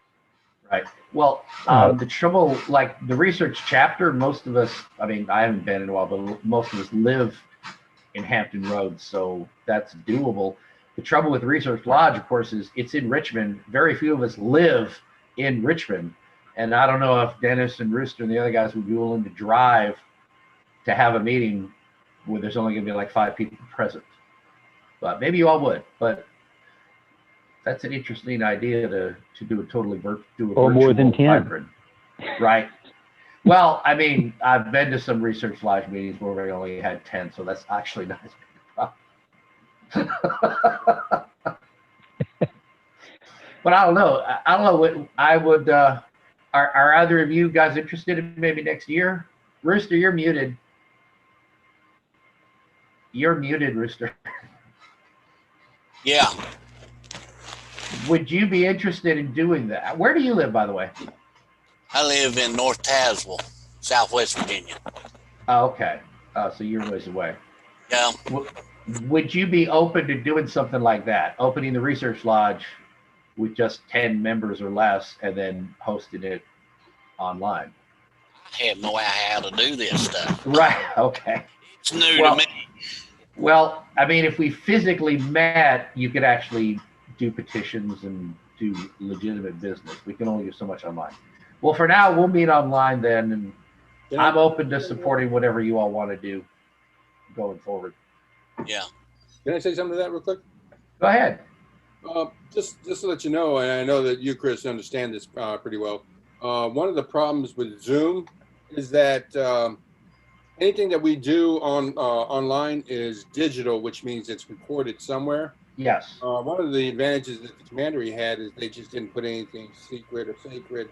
Right. Well, the trouble, like the research chapter, most of us, I mean, I haven't been in a while, but most of us live in Hampton Roads, so that's doable. The trouble with Research Lodge, of course, is it's in Richmond. Very few of us live in Richmond. And I don't know if Dennis and Rooster and the other guys would be willing to drive to have a meeting where there's only going to be like 5 people present. But maybe you all would. But that's an interesting idea to do a totally virtual or more than 10. Hybrid. Right. Well, I mean, I've been to some Research Lodge meetings where we only had 10, so that's actually not as big a problem. But I don't know. I don't know what I would. Are either of you guys interested in maybe next year? Rooster, you're muted. You're muted, Rooster. Yeah. Would you be interested in doing that? Where do you live, by the way? I live in North Tazewell, Southwest Virginia. Oh, okay. So you're a ways away. Yeah. Would you be open to doing something like that? Opening the Research Lodge with just 10 members or less and then hosting it online? I have no idea how to do this stuff. Right. Okay. It's new to me. Well, I mean, if we physically met, you could actually do petitions and do legitimate business. We can only do so much online. Well, for now, we'll meet online then, and I'm open to supporting whatever you all want to do going forward. Yeah. Can I say something to that real quick? Go ahead. Just to let you know, and I know that you, Chris, understand this pretty well. One of the problems with Zoom is that anything that we do on online is digital, which means it's recorded somewhere. Yes. One of the advantages that the Commandery had is they just didn't put anything secret or sacred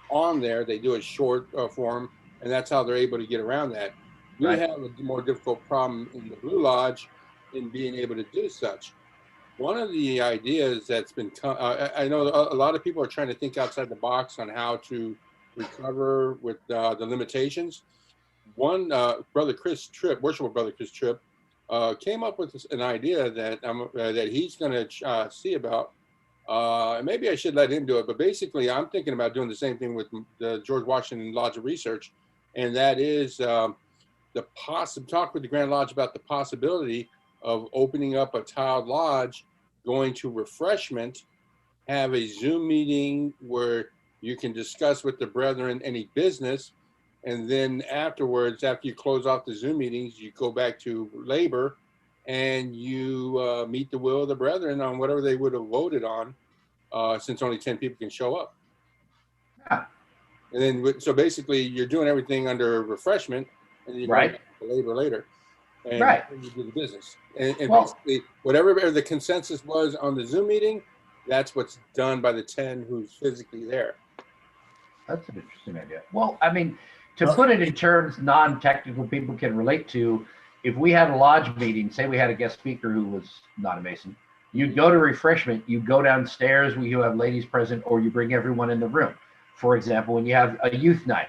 on there. They do a short form, and that's how they're able to get around that. We have a more difficult problem in the Blue Lodge in being able to do such. One of the ideas that's been, I know a lot of people are trying to think outside the box on how to recover with the limitations. One, Brother Chris Tripp, worshipful Brother Chris Tripp, came up with an idea that that he's going to see about. Maybe I should let him do it, but basically I'm thinking about doing the same thing with the George Washington Lodge of Research, and that is talk with the Grand Lodge about the possibility of opening up a tiled lodge, going to refreshment, have a Zoom meeting where you can discuss with the brethren any business, and then afterwards, after you close off the Zoom meetings, you go back to labor and you meet the will of the brethren on whatever they would have voted on, since only 10 people can show up. Yeah. And then, so basically you're doing everything under refreshment, and you go back to labor later. And you do the business. And basically, whatever the consensus was on the Zoom meeting, that's what's done by the 10 who's physically there. That's an interesting idea. Well, I mean, to put it in terms non-technical people can relate to, if we had a lodge meeting, say we had a guest speaker who was not a Mason, you go to refreshment, you go downstairs where you have ladies present, or you bring everyone in the room. For example, when you have a youth night.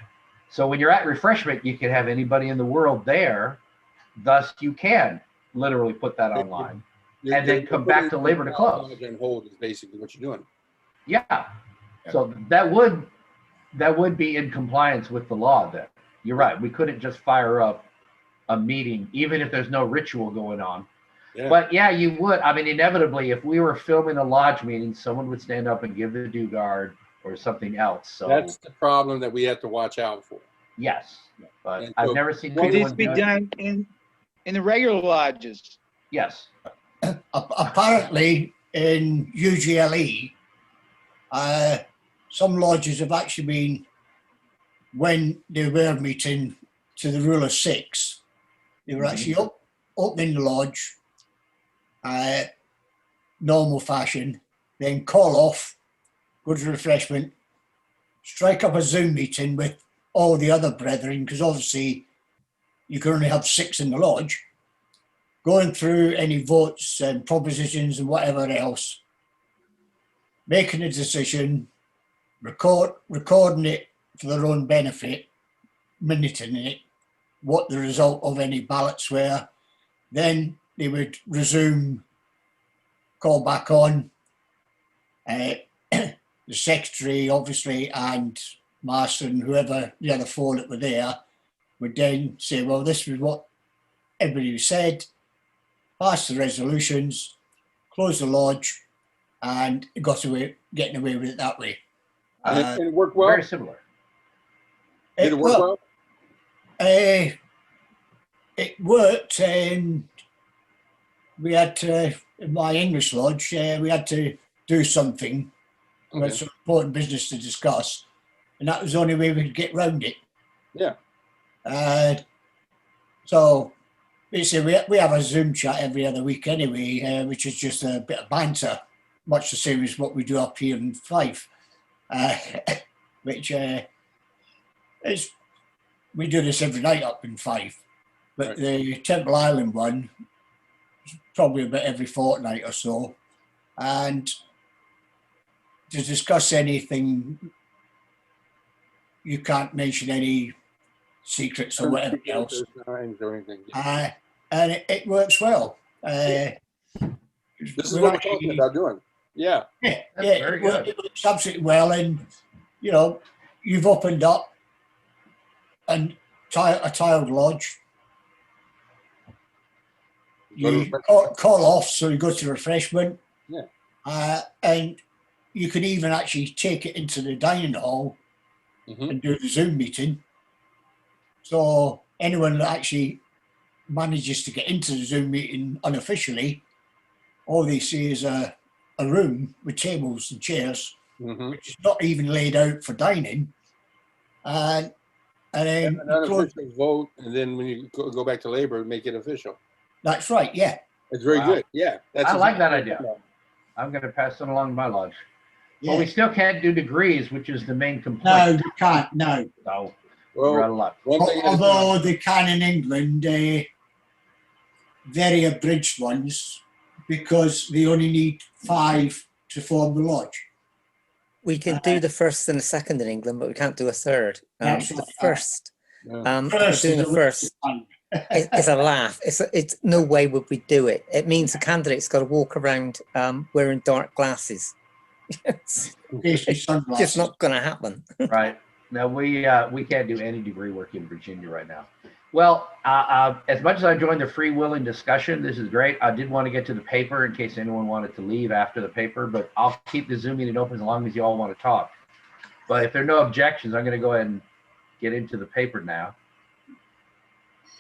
So when you're at refreshment, you can have anybody in the world there. Thus, you can literally put that online and then come back to labor to close. And hold is basically what you're doing. Yeah. So that would be in compliance with the law then. You're right. We couldn't just fire up a meeting, even if there's no ritual going on. Yeah. But yeah, you would. I mean, inevitably, if we were filming a lodge meeting, someone would stand up and give the due guard or something else. So that's the problem that we have to watch out for. Yes. But I've never seen. Will this be done in the regular lodges? Yes. Apparently, in UGLE, some lodges have actually been, when they were meeting to the rule of 6, they were actually opening the lodge, normal fashion, then call off, go to refreshment, strike up a Zoom meeting with all the other brethren, because obviously you can only have 6 in the lodge, going through any votes and propositions and whatever else, making a decision, recording it for their own benefit, minuting it, what the result of any ballots were. Then they would resume, call back on. The secretary, obviously, and Master and whoever the other 4 that were there would then say, well, this was what everybody said, pass the resolutions, close the lodge, and getting away with it that way. And it worked well? Very similar. Did it work well? It worked. We had to, in my English lodge, we had to do something. We had some important business to discuss, and that was the only way we could get round it. Yeah. So basically, we have a Zoom chat every other week anyway, which is just a bit of banter, much the same as what we do up here in Fife, which is, we do this every night up in Fife. But Right. the Temple Island one is probably about every fortnight or so. And to discuss anything, you can't mention any secrets or whatever else. Or anything. And it works well. This is what we're talking about doing. Yeah. Yeah, That's yeah, very it works absolutely well. And, you know, you've opened up a tiled lodge. You call off, so you go to refreshment. Yeah. And you can even actually take it into the dining hall and do the Zoom meeting. So anyone that actually manages to get into the Zoom meeting unofficially, all they see is a room with tables and chairs, which is not even laid out for dining. And then an unofficial vote, and then when you go back to labor, make it official. That's right. Yeah. It's very Wow. good. Yeah. That's I like that exactly idea. what I'm going to pass it along to my lodge. Yeah. But we still can't do degrees, which is the main No, complaint. you can't. No. So Well, we're out of luck. one thing at a time. Although they can in England, very abridged ones, because they only need 5 to form the lodge. We can do the first and the second in England, but we can't do a third. That's The right. first, Yeah. First doing is the a first one. it's a laugh. It's no way would we do it. It means the candidate's got to walk around wearing dark glasses. It's Basically sunglasses. just not going to happen. Right. Now we can't do any degree work in Virginia right now. Well, as much as I joined the free willing discussion, this is great. I did want to get to the paper in case anyone wanted to leave after the paper, but I'll keep the Zoom meeting open as long as you all want to talk. But if there are no objections, I'm going to go ahead and get into the paper now.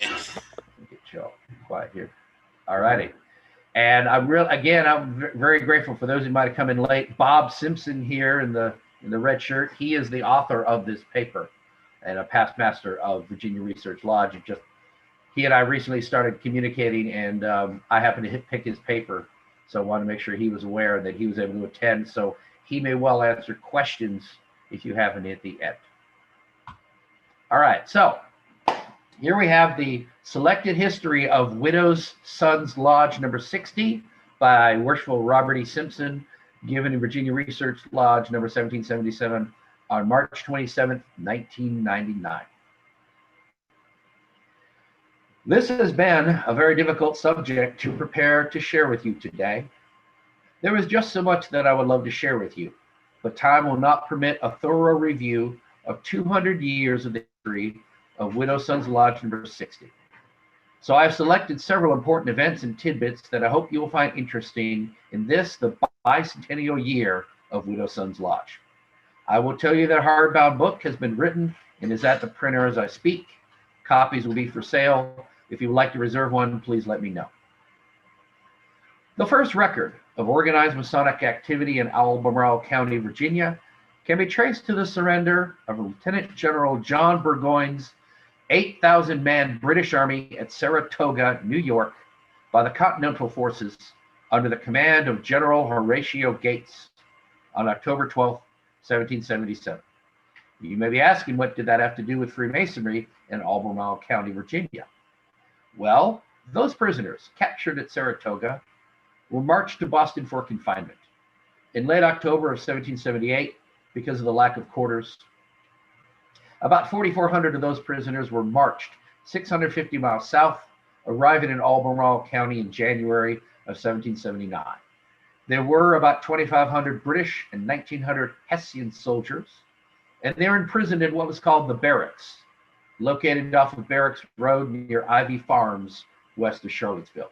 Get Joe quiet here. All righty. And I'm very grateful for those who might have come in late. Bob Simpson here in the red shirt. He is the author of this paper and a past master of Virginia Research Lodge. He and I recently started communicating, and I happened to pick his paper, so I wanted to make sure he was aware that he was able to attend. So he may well answer questions if you have any at the end. All right, so here we have the selected history of Widows' Sons Lodge number 60 by Worshipful Robert E. Simpson, given in Virginia Research Lodge number 1777 on March 27th, 1999. This has been a very difficult subject to prepare to share with you today. There is just so much that I would love to share with you, but time will not permit a thorough review of 200 years of the history of Widows' Sons Lodge number 60. So I've selected several important events and tidbits that I hope you will find interesting in this, the bicentennial year of Widows' Sons Lodge. I will tell you that a hardbound book has been written and is at the printer as I speak. Copies will be for sale. If you would like to reserve one, please let me know. The first record of organized Masonic activity in Albemarle County, Virginia, can be traced to the surrender of Lieutenant General John Burgoyne's 8,000-man British Army at Saratoga, New York, by the Continental Forces under the command of General Horatio Gates on October 12, 1777. You may be asking, what did that have to do with Freemasonry in Albemarle County, Virginia? Well, those prisoners captured at Saratoga were marched to Boston for confinement. In late October of 1778, because of the lack of quarters, about 4,400 of those prisoners were marched 650 miles south, arriving in Albemarle County in January of 1779. There were about 2,500 British and 1,900 Hessian soldiers, and they were imprisoned in what was called the barracks, located off of Barracks Road near Ivy Farms, west of Charlottesville.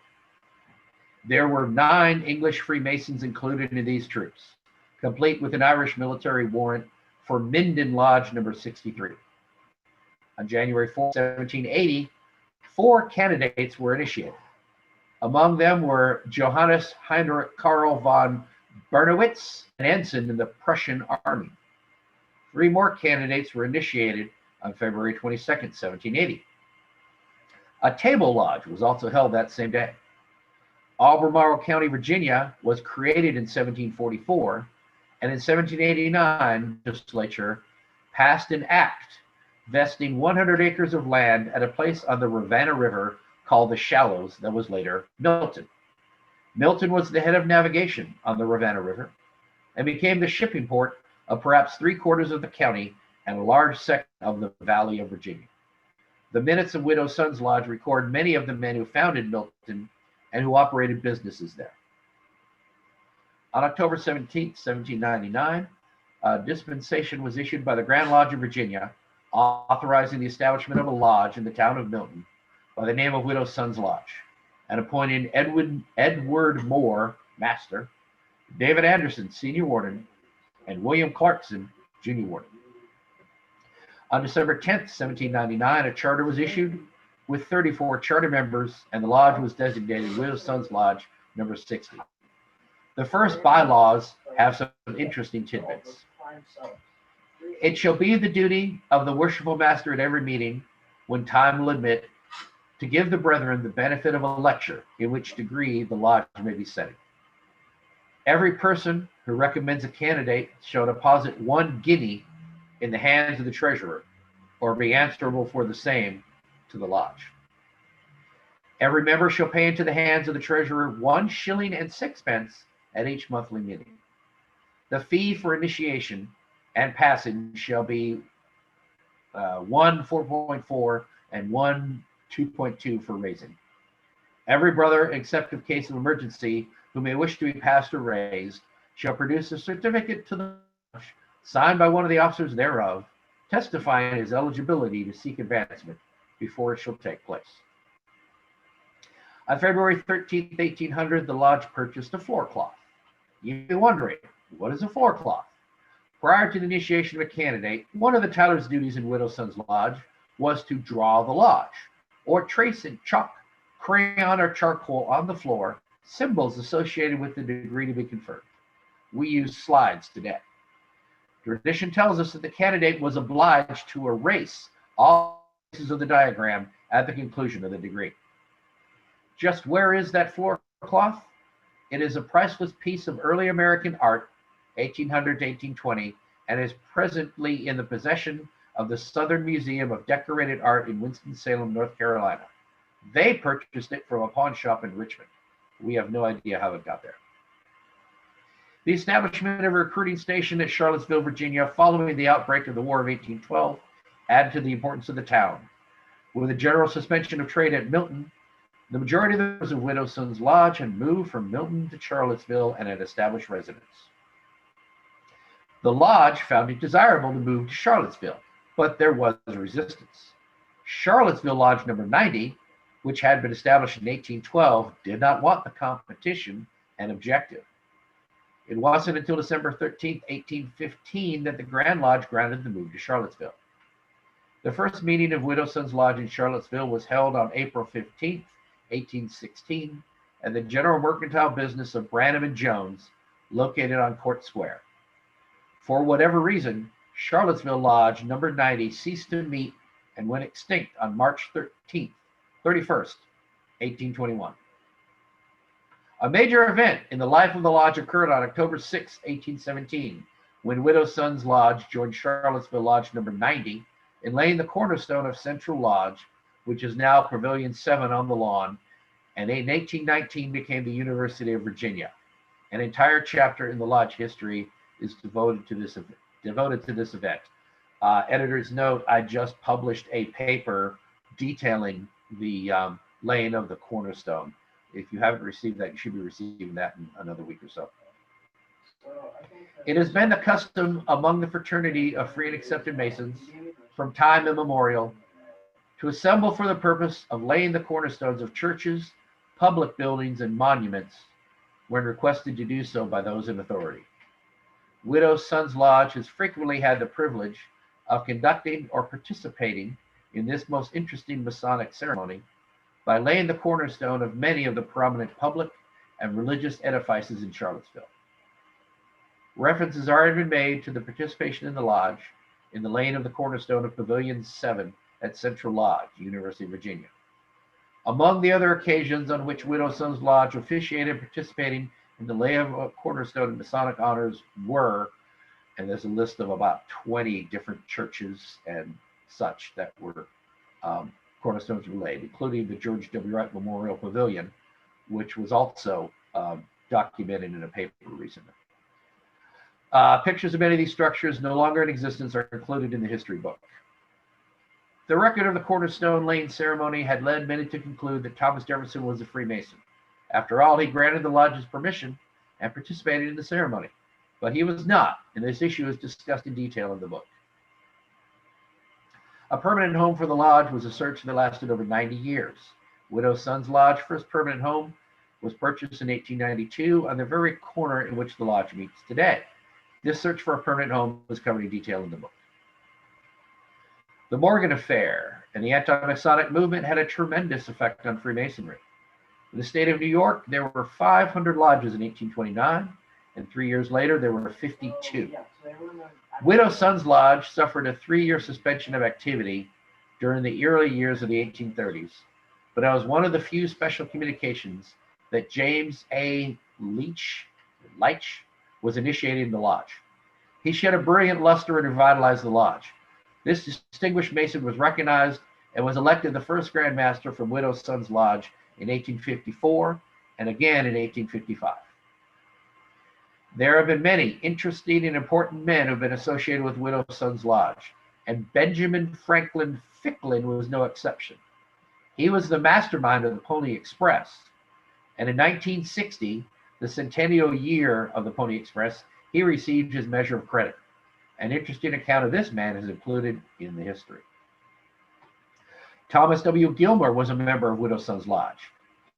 There were 9 English Freemasons included in these troops, complete with an Irish military warrant for Minden Lodge number 63. On January 4, 1780, 4 candidates were initiated. Among them were Johannes Heinrich Karl von Bernowitz, an ensign in the Prussian army. 3 more candidates were initiated on February 22, 1780. A table lodge was also held that same day. Albemarle County, Virginia was created in 1744, and in 1789, the legislature passed an act vesting 100 acres of land at a place on the Ravenna River called the Shallows that was later Milton. Milton was the head of navigation on the Ravenna River and became the shipping port of perhaps 3/4 of the county and a large section of the Valley of Virginia. The minutes of Widow Sons Lodge record many of the men who founded Milton and who operated businesses there. On October 17, 1799, a dispensation was issued by the Grand Lodge of Virginia authorizing the establishment of a lodge in the town of Milton by the name of Widow Sons Lodge, and appointing Edward Moore, Master, David Anderson, Senior Warden, and William Clarkson, Junior Warden. On December 10th, 1799, a charter was issued with 34 charter members, and the lodge was designated Widow Sons Lodge number 60. The first bylaws have some interesting tidbits. It shall be the duty of the worshipful master at every meeting, when time will admit, to give the brethren the benefit of a lecture in which degree the lodge may be setting. Every person who recommends a candidate shall deposit 1 guinea in the hands of the treasurer, or be answerable for the same to the lodge. Every member shall pay into the hands of the treasurer 1 shilling and 6 at each monthly meeting. The fee for initiation and passage shall be 1 4.4 and 1 2.2 for raising. Every brother, except in case of emergency, who may wish to be passed or raised, shall produce a certificate to the lodge, signed by one of the officers thereof, testifying his eligibility to seek advancement before it shall take place. On February 13th, 1800, the lodge purchased a floor cloth. You'd be wondering, what is a floor cloth? Prior to the initiation of a candidate, one of the Tyler's duties in Widow Sons Lodge was to draw the lodge, or trace in chalk, crayon, or charcoal on the floor symbols associated with the degree to be conferred. We use slides today. Tradition tells us that the candidate was obliged to erase all pieces of the diagram at the conclusion of the degree. Just where is that floor cloth? It is a priceless piece of early American art, 1800 to 1820, and is presently in the possession of the Southern Museum of Decorated Art in Winston-Salem, North Carolina. They purchased it from a pawn shop in Richmond. We have no idea how it got there. The establishment of a recruiting station at Charlottesville, Virginia, following the outbreak of the War of 1812, added to the importance of the town. With a general suspension of trade at Milton, the majority of those of Widow Sons Lodge had moved from Milton to Charlottesville and had established residence. The lodge found it desirable to move to Charlottesville, but there was resistance. Charlottesville Lodge number 90, which had been established in 1812, did not want the competition and objective. It wasn't until December 13, 1815, that the Grand Lodge granted the move to Charlottesville. The first meeting of Widow Sons Lodge in Charlottesville was held on April 15, 1816, at the general mercantile business of Branham and Jones, located on Court Square. For whatever reason, Charlottesville Lodge number 90 ceased to meet and went extinct on March 31st, 1821. A major event in the life of the lodge occurred on October 6, 1817, when Widow Sons Lodge joined Charlottesville Lodge number 90 in laying the cornerstone of Central Lodge, which is now Pavilion 7 on the lawn, and in 1819 became the University of Virginia. An entire chapter in the lodge history is devoted to this event. Editor's note, I just published a paper detailing the laying of the cornerstone. If you haven't received that, you should be receiving that in another week or so. It has been the custom among the fraternity of free and accepted Masons from time immemorial to assemble for the purpose of laying the cornerstones of churches, public buildings, and monuments when requested to do so by those in authority. Widow Sons Lodge has frequently had the privilege of conducting or participating in this most interesting Masonic ceremony by laying the cornerstone of many of the prominent public and religious edifices in Charlottesville. References are already been made to the participation in the lodge in the laying of the cornerstone of Pavilion 7 at Central Lodge, University of Virginia. Among the other occasions on which Widow Sons Lodge officiated participating in the laying of a cornerstone and Masonic honors were, and there's a list of about 20 different churches and such that were cornerstones relayed, including the George W. Wright Memorial Pavilion, which was also documented in a paper recently. Pictures of many of these structures no longer in existence are included in the history book. The record of the cornerstone laying ceremony had led many to conclude that Thomas Jefferson was a Freemason. After all, he granted the lodge's permission and participated in the ceremony, but he was not, and this issue is discussed in detail in the book. A permanent home for the lodge was a search that lasted over 90 years. Widow Sons Lodge first permanent home was purchased in 1892 on the very corner in which the lodge meets today. This search for a permanent home was covered in detail in the book. The Morgan Affair and the anti-Masonic movement had a tremendous effect on Freemasonry. In the state of New York, there were 500 lodges in 1829, and 3 years later, there were 52. Widow Sons Lodge suffered a 3-year suspension of activity during the early years of the 1830s, but it was one of the few special communications that James A. Leach was initiated in the lodge. He shed a brilliant luster and revitalized the lodge. This distinguished Mason was recognized and was elected the first Grand Master from Widow Sons Lodge in 1854 and again in 1855. There have been many interesting and important men who have been associated with Widow Sons Lodge, and Benjamin Franklin Ficklin was no exception. He was the mastermind of the Pony Express, and in 1960, the centennial year of the Pony Express, he received his measure of credit. An interesting account of this man is included in the history. Thomas W. Gilmer was a member of Widow Sons Lodge.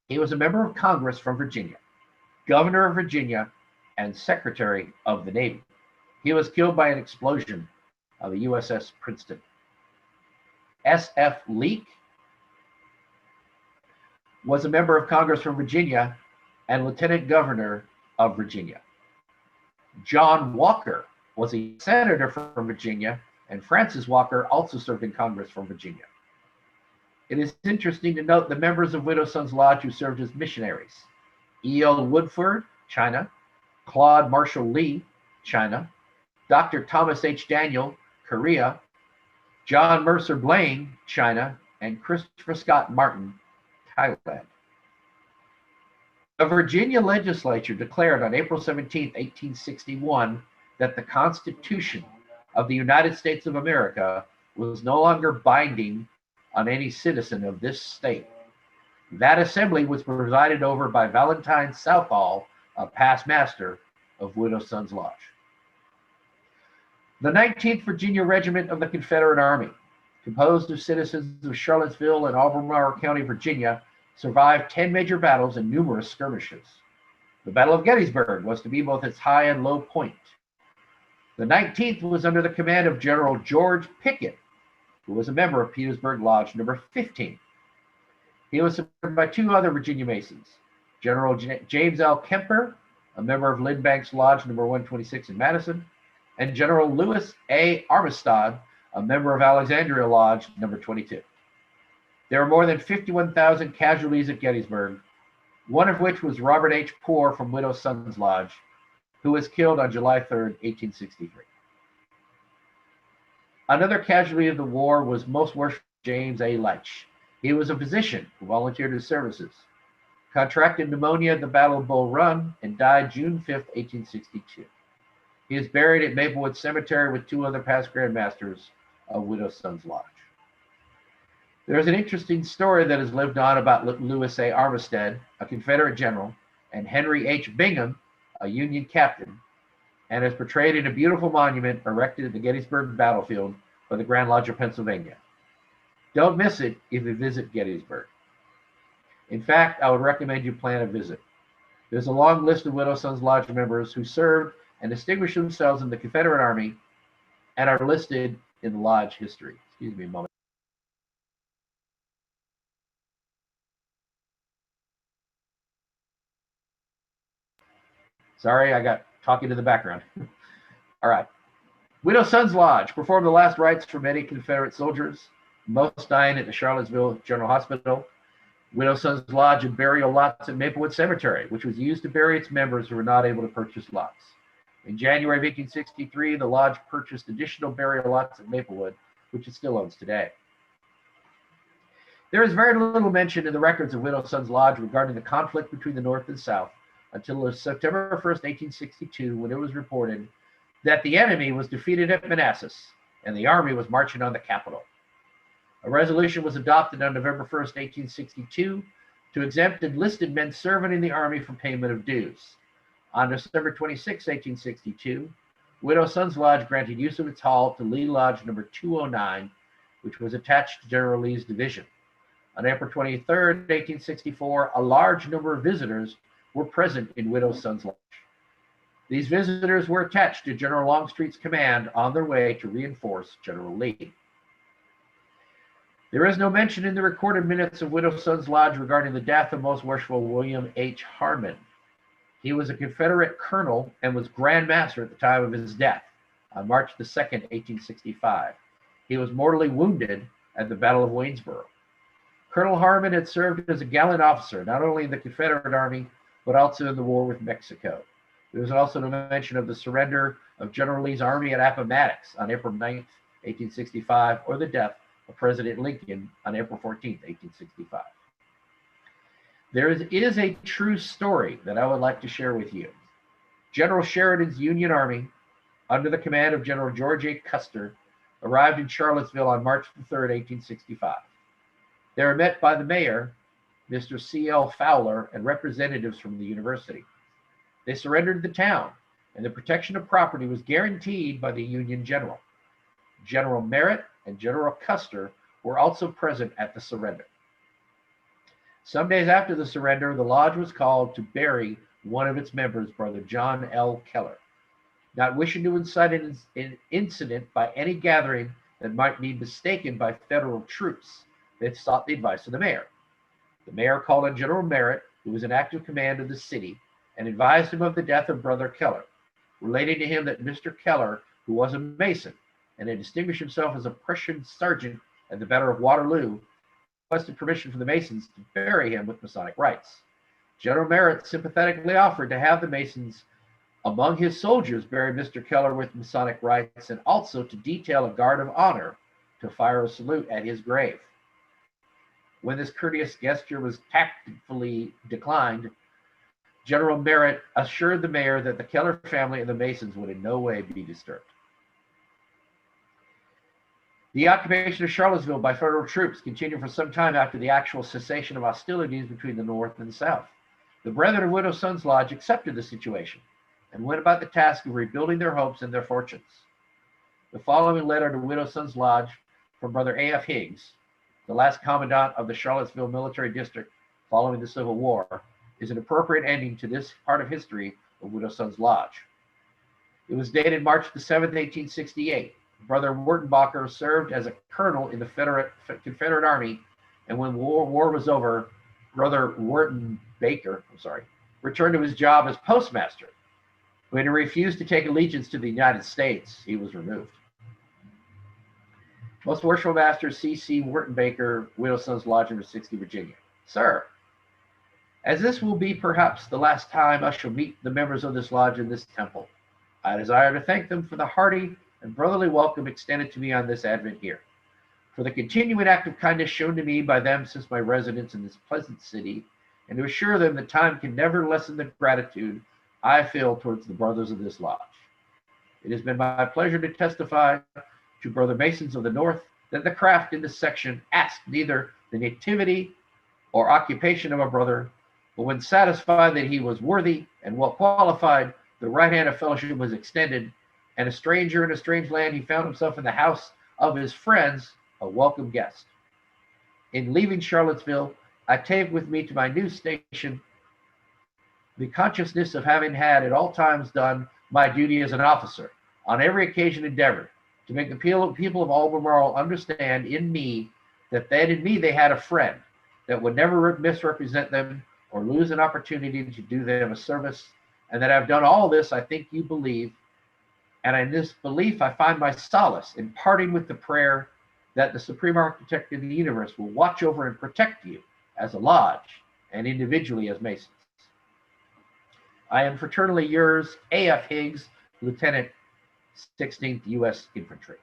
He was a member of Congress from Virginia, governor of Virginia, and secretary of the Navy. He was killed by an explosion of the USS Princeton. S.F. Leake was a member of Congress from Virginia and lieutenant governor of Virginia. John Walker was a senator from Virginia, and Francis Walker also served in Congress from Virginia. It is interesting to note the members of Widow Sons Lodge who served as missionaries: E.L. Woodford, China; Claude Marshall Lee, China; Dr. Thomas H. Daniel, Korea; John Mercer Blaine, China; and Christopher Scott Martin, Thailand. The Virginia legislature declared on April 17, 1861, that the Constitution of the United States of America was no longer binding on any citizen of this state. That assembly was presided over by Valentine Southall, a past master of Widow Sons Lodge. The 19th Virginia Regiment of the Confederate Army, composed of citizens of Charlottesville and Albemarle County, Virginia, survived 10 major battles and numerous skirmishes. The Battle of Gettysburg was to be both its high and low point. The 19th was under the command of General George Pickett, who was a member of Petersburg Lodge number 15. He was supported by 2 other Virginia Masons, General James L. Kemper, a member of Lynn Banks Lodge number 126 in Madison, and General Lewis A. Armistead, a member of Alexandria Lodge number 22. There were more than 51,000 casualties at Gettysburg, one of which was Robert H. Poor from Widow Sons Lodge, who was killed on July 3rd, 1863. Another casualty of the war was Most Worshipful James A. Leitch. He was a physician who volunteered his services, contracted pneumonia at the Battle of Bull Run, and died June 5th, 1862. He is buried at Maplewood Cemetery with two other past Grand Masters of Widow Sons Lodge. There is an interesting story that has lived on about Lewis A. Armistead, a Confederate general, and Henry H. Bingham, a Union captain, and is portrayed in a beautiful monument erected at the Gettysburg battlefield by the Grand Lodge of Pennsylvania. Don't miss it if you visit Gettysburg. In fact, I would recommend you plan a visit. There's a long list of Widow Sons Lodge members who served and distinguished themselves in the Confederate Army and are listed in the lodge history. Excuse me a moment. Sorry, I got talking to the background. All right. Widow Sons Lodge performed the last rites for many Confederate soldiers, most dying at the Charlottesville General Hospital. Widow Sons Lodge had burial lots at Maplewood Cemetery, which was used to bury its members who were not able to purchase lots. In January of 1863, the lodge purchased additional burial lots at Maplewood, which it still owns today. There is very little mention in the records of Widow Sons Lodge regarding the conflict between the North and South until September 1st, 1862, when it was reported that the enemy was defeated at Manassas and the army was marching on the capital. A resolution was adopted on November 1st, 1862, to exempt enlisted men serving in the army from payment of dues. On December 26, 1862, Widow Sons Lodge granted use of its hall to Lee Lodge number 209, which was attached to General Lee's division. On April 23, 1864, a large number of visitors were present in Widow Sons Lodge. These visitors were attached to General Longstreet's command on their way to reinforce General Lee. There is no mention in the recorded minutes of Widow Sons Lodge regarding the death of Most Worshipful William H. Harmon. He was a Confederate colonel and was Grand Master at the time of his death on March the 2nd, 1865. He was mortally wounded at the Battle of Waynesboro. Colonel Harmon had served as a gallant officer, not only in the Confederate Army, but also in the war with Mexico. There was also no mention of the surrender of General Lee's army at Appomattox on April 9th, 1865, or the death of President Lincoln on April 14th, 1865. There is a true story that I would like to share with you. General Sheridan's Union Army, under the command of General George A. Custer, arrived in Charlottesville on March 3rd, 1865. They were met by the mayor, Mr. C.L. Fowler, and representatives from the university. They surrendered the town, and the protection of property was guaranteed by the Union general. General Merritt and General Custer were also present at the surrender. Some days after the surrender, the lodge was called to bury one of its members, Brother John L. Keller. Not wishing to incite an incident by any gathering that might be mistaken by federal troops, they sought the advice of the mayor. The mayor called on General Merritt, who was in active command of the city, and advised him of the death of Brother Keller, relating to him that Mr. Keller, who was a Mason and had distinguished himself as a Prussian sergeant at the Battle of Waterloo, requested permission from the Masons to bury him with Masonic rites. General Merritt sympathetically offered to have the Masons among his soldiers bury Mr. Keller with Masonic rites, and also to detail a guard of honor to fire a salute at his grave. When this courteous gesture was tactfully declined, General Merritt assured the mayor that the Keller family and the Masons would in no way be disturbed. The occupation of Charlottesville by federal troops continued for some time after the actual cessation of hostilities between the North and the South. The Brethren of Widow Sons Lodge accepted the situation and went about the task of rebuilding their hopes and their fortunes. The following letter to Widow Sons Lodge from Brother A.F. Higgs, the last commandant of the Charlottesville Military District following the Civil War, is an appropriate ending to this part of history of Widow Sons Lodge. It was dated March the 7th, 1868. Brother Wertenbacher served as a colonel in the Confederate Army, and when war was over, Brother Wertenbaker, returned to his job as postmaster. When he refused to take allegiance to the United States, he was removed. Most Worshipful Master C.C. Wertenbaker, Widow Sons Lodge, number 60, Virginia. Sir, As this will be perhaps the last time I shall meet the members of this lodge in this temple, I desire to thank them for the hearty and brotherly welcome extended to me on this advent here, for the continuing act of kindness shown to me by them since my residence in this pleasant city, and to assure them that time can never lessen the gratitude I feel towards the brothers of this lodge. It has been my pleasure to testify to Brother Masons of the North that the craft in this section asked neither the nativity or occupation of a brother, but when satisfied that he was worthy and well qualified, the right hand of fellowship was extended, and a stranger in a strange land, he found himself in the house of his friends, a welcome guest. In leaving Charlottesville, I take with me to my new station the consciousness of having had at all times done my duty as an officer, on every occasion endeavored to make the people of Albemarle understand in me that in me they had a friend that would never misrepresent them or lose an opportunity to do them a service, and that I've done all this, I think you believe, and in this belief I find my solace in parting with the prayer that the Supreme Architect of the universe will watch over and protect you as a lodge and individually as Masons. I am fraternally yours, A.F. Higgs, Lieutenant 16th U.S. Infantry.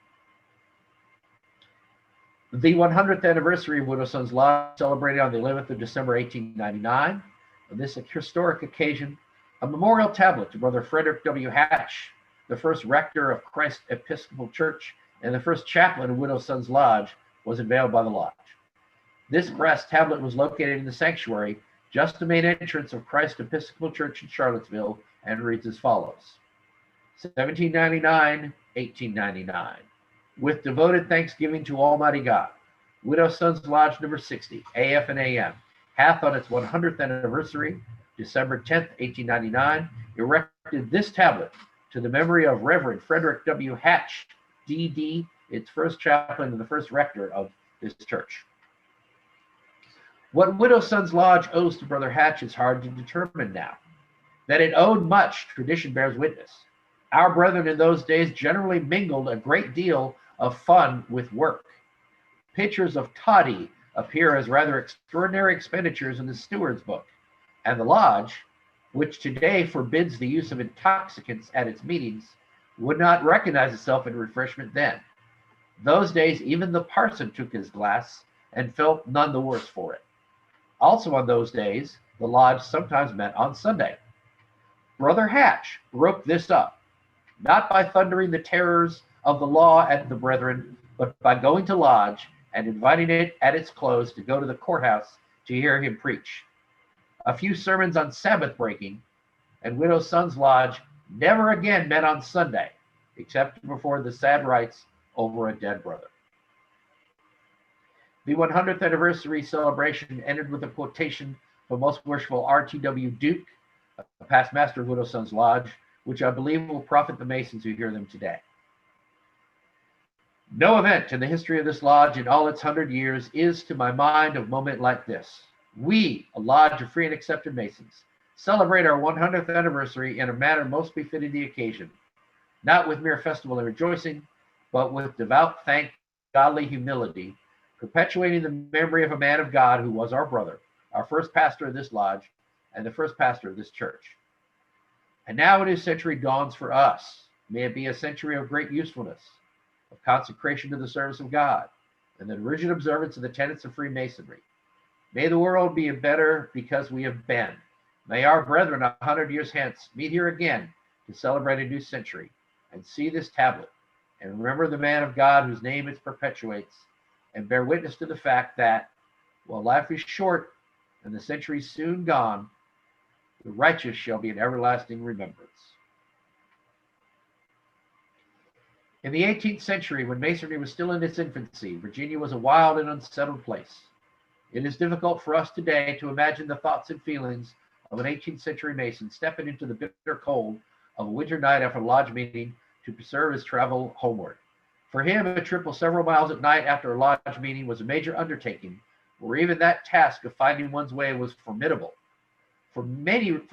The 100th anniversary of Widow Sons Lodge celebrated on the 11th of December, 1899. On this historic occasion, a memorial tablet to Brother Frederick W. Hatch, the first rector of Christ Episcopal Church and the first chaplain of Widow Sons Lodge, was unveiled by the lodge. This brass tablet was located in the sanctuary just the main entrance of Christ Episcopal Church in Charlottesville and reads as follows: 1799, 1899. With devoted thanksgiving to Almighty God, Widow Sons Lodge number 60, AF and AM, hath on its 100th anniversary, December 10th, 1899, erected this tablet to the memory of Reverend Frederick W. Hatch, D.D., its first chaplain and the first rector of this church. What Widow Sons Lodge owes to Brother Hatch is hard to determine now. That it owed much, tradition bears witness. Our brethren in those days generally mingled a great deal of fun with work. Pictures of toddy appear as rather extraordinary expenditures in the steward's book, and the lodge, which today forbids the use of intoxicants at its meetings, would not recognize itself in refreshment then. Those days, even the parson took his glass and felt none the worse for it. Also on those days, the lodge sometimes met on Sunday. Brother Hatch broke this up, not by thundering the terrors of the law at the brethren, but by going to lodge and inviting it at its close to go to the courthouse to hear him preach. A few sermons on Sabbath breaking, and Widow Sons Lodge never again met on Sunday, except to perform the sad rites over a dead brother. The 100th anniversary celebration ended with a quotation from Most Worshipful R.T.W. Duke, a past master of Widow Sons Lodge, which I believe will profit the Masons who hear them today. No event in the history of this lodge in all its 100 years is, to my mind, of moment like this. We, a lodge of free and accepted Masons, celebrate our 100th anniversary in a manner most befitting the occasion, not with mere festival and rejoicing, but with devout thank, godly humility, perpetuating the memory of a man of God who was our brother, our first pastor of this lodge, and the first pastor of this church. And now a new century dawns for us. May it be a century of great usefulness, of consecration to the service of God, and the rigid observance of the tenets of Freemasonry. May the world be better because we have been. May our brethren 100 years hence meet here again to celebrate a new century and see this tablet and remember the man of God whose name it perpetuates, and bear witness to the fact that, while life is short and the century soon gone, the righteous shall be in everlasting remembrance. In the 18th century, when Masonry was still in its infancy, Virginia was a wild and unsettled place. It is difficult for us today to imagine the thoughts and feelings of an 18th century Mason stepping into the bitter cold of a winter night after a lodge meeting to preserve his travel homeward. For him, a trip of several miles at night after a lodge meeting was a major undertaking, where even that task of finding one's way was formidable. For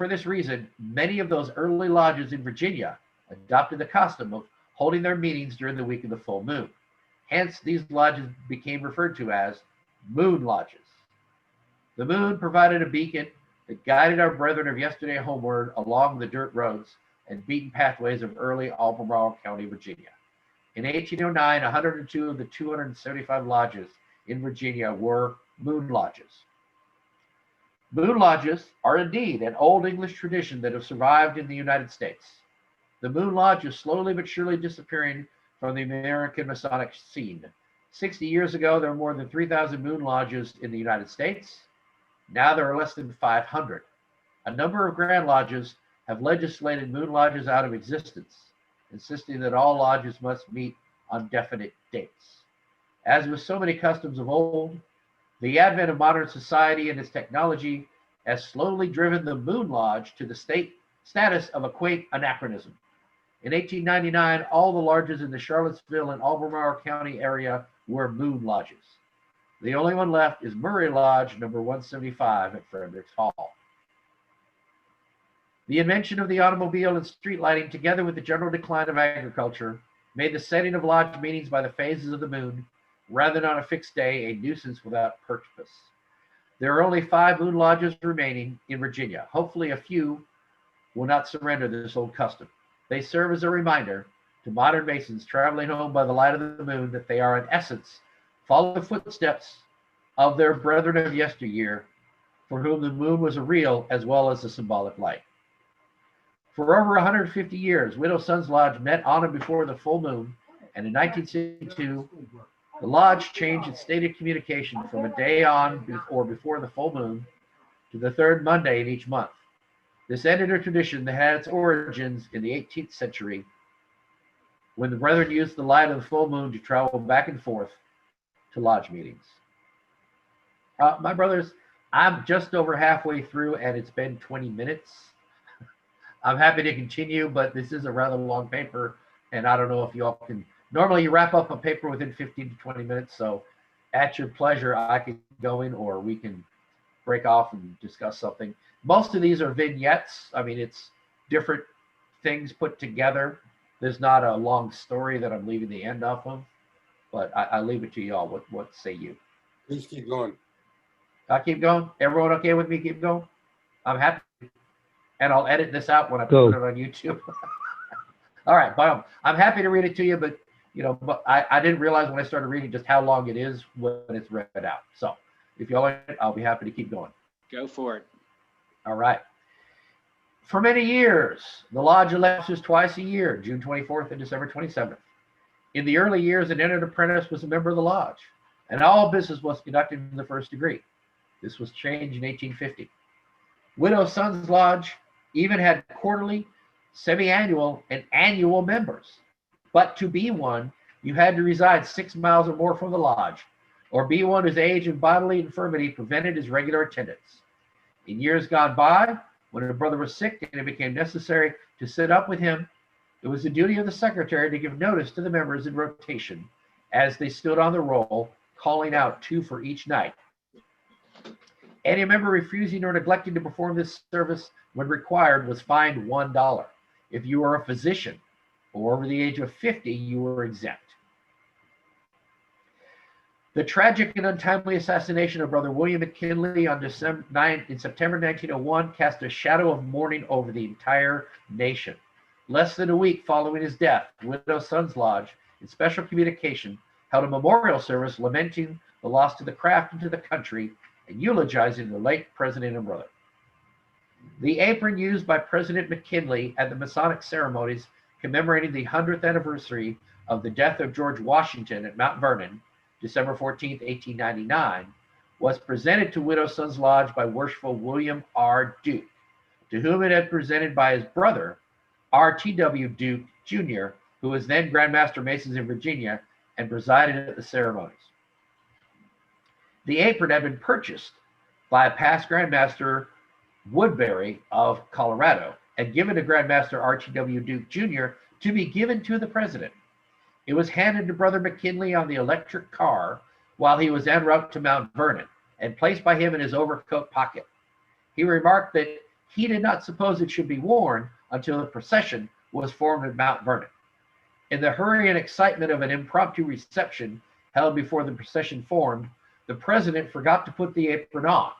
this reason, many of those early lodges in Virginia adopted the custom of holding their meetings during the week of the full moon. Hence, these lodges became referred to as moon lodges. The moon provided a beacon that guided our brethren of yesterday homeward along the dirt roads and beaten pathways of early Albemarle County, Virginia. In 1809, 102 of the 275 lodges in Virginia were moon lodges. Moon lodges are indeed an old English tradition that have survived in the United States. The Moon Lodge is slowly but surely disappearing from the American Masonic scene. 60 years ago, there were more than 3,000 Moon Lodges in the United States. Now there are less than 500. A number of Grand Lodges have legislated Moon Lodges out of existence, insisting that all lodges must meet on definite dates. As with so many customs of old, the advent of modern society and its technology has slowly driven the Moon Lodge to the status of a quaint anachronism. In 1899, all the lodges in the Charlottesville and Albemarle County area were Moon Lodges. The only one left is Murray Lodge, number 175 at Fredericks Hall. The invention of the automobile and street lighting, together with the general decline of agriculture, made the setting of lodge meetings by the phases of the moon, rather than on a fixed day, a nuisance without purpose. There are only 5 moon lodges remaining in Virginia. Hopefully a few will not surrender this old custom. They serve as a reminder to modern Masons traveling home by the light of the moon that they are, in essence, following the footsteps of their brethren of yesteryear, for whom the moon was a real as well as a symbolic light. For over 150 years, Widow Sons Lodge met on and before the full moon, and in 1962, the lodge changed its stated communication from a day on or before the full moon to the 3rd Monday in each month. This ended a tradition that had its origins in the 18th century, when the brethren used the light of the full moon to travel back and forth to lodge meetings. My brothers, I'm just over halfway through and it's been 20 minutes. I'm happy to continue, but this is a rather long paper, and I don't know if you all can. Normally you wrap up a paper within 15 to 20 minutes, so at your pleasure, I can go in or we can break off and discuss something. Most of these are vignettes. I mean, it's different things put together. There's not a long story that I'm leaving the end off of, but I leave it to y'all. What say you? Please keep going. I'll keep going. Everyone okay with me? Keep going. I'm happy, and I'll edit this out when I Go. put it on YouTube. All right, I'm happy to read it to you, but but I didn't realize when I started reading just how long it is when it's read out. So if y'all like it, I'll be happy to keep going. Go for it. All right. For many years, the lodge elections twice a year, June 24th and December 27th. In the early years, an entered apprentice was a member of the lodge, and all business was conducted in the first degree. This was changed in 1850. Widow Sons Lodge even had quarterly, semi-annual, and annual members. But to be one, you had to reside 6 miles or more from the lodge, or be one whose age and bodily infirmity prevented his regular attendance. In years gone by, when a brother was sick and it became necessary to sit up with him, it was the duty of the secretary to give notice to the members in rotation as they stood on the roll, calling out 2 for each night. Any member refusing or neglecting to perform this service when required was fined $1. If you were a physician or over the age of 50, you were exempt. The tragic and untimely assassination of Brother William McKinley on September 1901 cast a shadow of mourning over the entire nation. Less than a week following his death, Widow Sons Lodge, in special communication, held a memorial service lamenting the loss to the craft and to the country and eulogizing the late president and brother. The apron used by President McKinley at the Masonic ceremonies commemorating the 100th anniversary of the death of George Washington at Mount Vernon, December 14, 1899, was presented to Widow Sons Lodge by worshipful William R. Duke, to whom it had presented by his brother, R.T.W. Duke, Jr., who was then Grand Master Masons in Virginia and presided at the ceremonies. The apron had been purchased by a past Grand Master Woodbury of Colorado and given to Grand Master R.T.W. Duke, Jr. to be given to the president. It was handed to Brother McKinley on the electric car while he was en route to Mount Vernon and placed by him in his overcoat pocket. He remarked that he did not suppose it should be worn until the procession was formed at Mount Vernon. In the hurry and excitement of an impromptu reception held before the procession formed, the president forgot to put the apron on.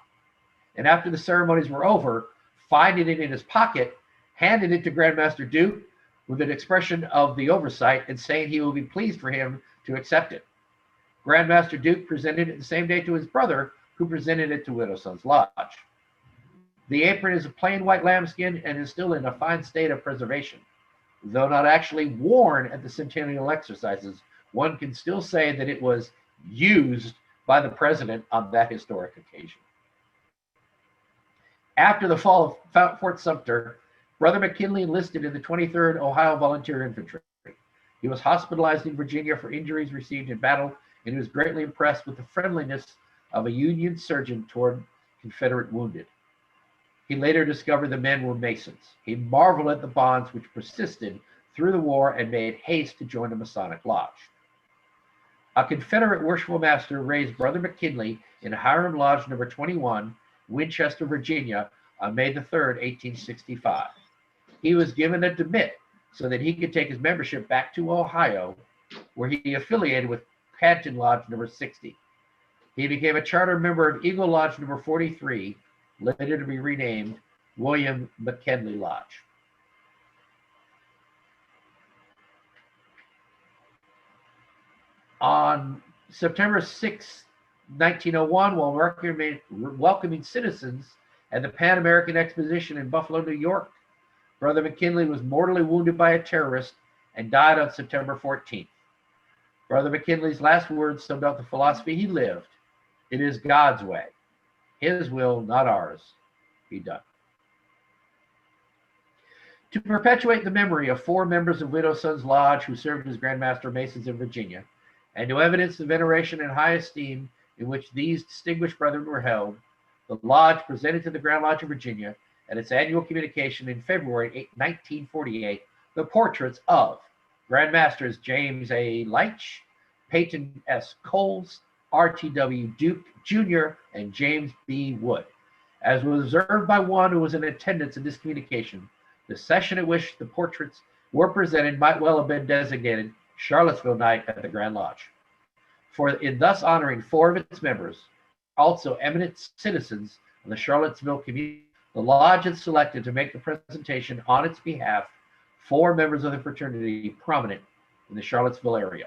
and after the ceremonies were over, finding it in his pocket, handed it to Grandmaster Duke with an expression of the oversight and saying he will be pleased for him to accept it. Grandmaster Duke presented it the same day to his brother, who presented it to Widow Son's Lodge. The apron is of plain white lambskin and is still in a fine state of preservation. Though not actually worn at the centennial exercises, one can still say that it was used by the president on that historic occasion. After the fall of Fort Sumter, Brother McKinley enlisted in the 23rd Ohio Volunteer Infantry. He was hospitalized in Virginia for injuries received in battle, and he was greatly impressed with the friendliness of a Union surgeon toward Confederate wounded. He later discovered the men were Masons. He marveled at the bonds which persisted through the war and made haste to join the Masonic Lodge. A Confederate worshipful master raised Brother McKinley in Hiram Lodge number 21, Winchester, Virginia, on May the 3rd, 1865. He was given a demit so that he could take his membership back to Ohio, where he affiliated with Canton Lodge number 60. He became a charter member of Eagle Lodge number 43, later to be renamed William McKinley Lodge. On September 6, 1901, while welcoming citizens at the Pan American Exposition in Buffalo, New York, Brother McKinley was mortally wounded by a terrorist and died on September 14th. Brother McKinley's last words summed up the philosophy he lived. It is God's way. His will, not ours, be done. To perpetuate the memory of 4 members of Widow Son's Lodge who served as Grand Master Masons in Virginia, and to evidence the veneration and high esteem in which these distinguished brethren were held, the Lodge presented to the Grand Lodge of Virginia at its annual communication in February 1948 the portraits of Grand Masters James A. Leitch, Peyton S. Coles, R.T.W. Duke Jr., and James B. Wood. As was observed by one who was in attendance in this communication, the session at which the portraits were presented might well have been designated Charlottesville Night at the Grand Lodge. For in thus honoring 4 of its members, also eminent citizens of the Charlottesville community, the Lodge had selected to make the presentation on its behalf 4 members of the fraternity prominent in the Charlottesville area.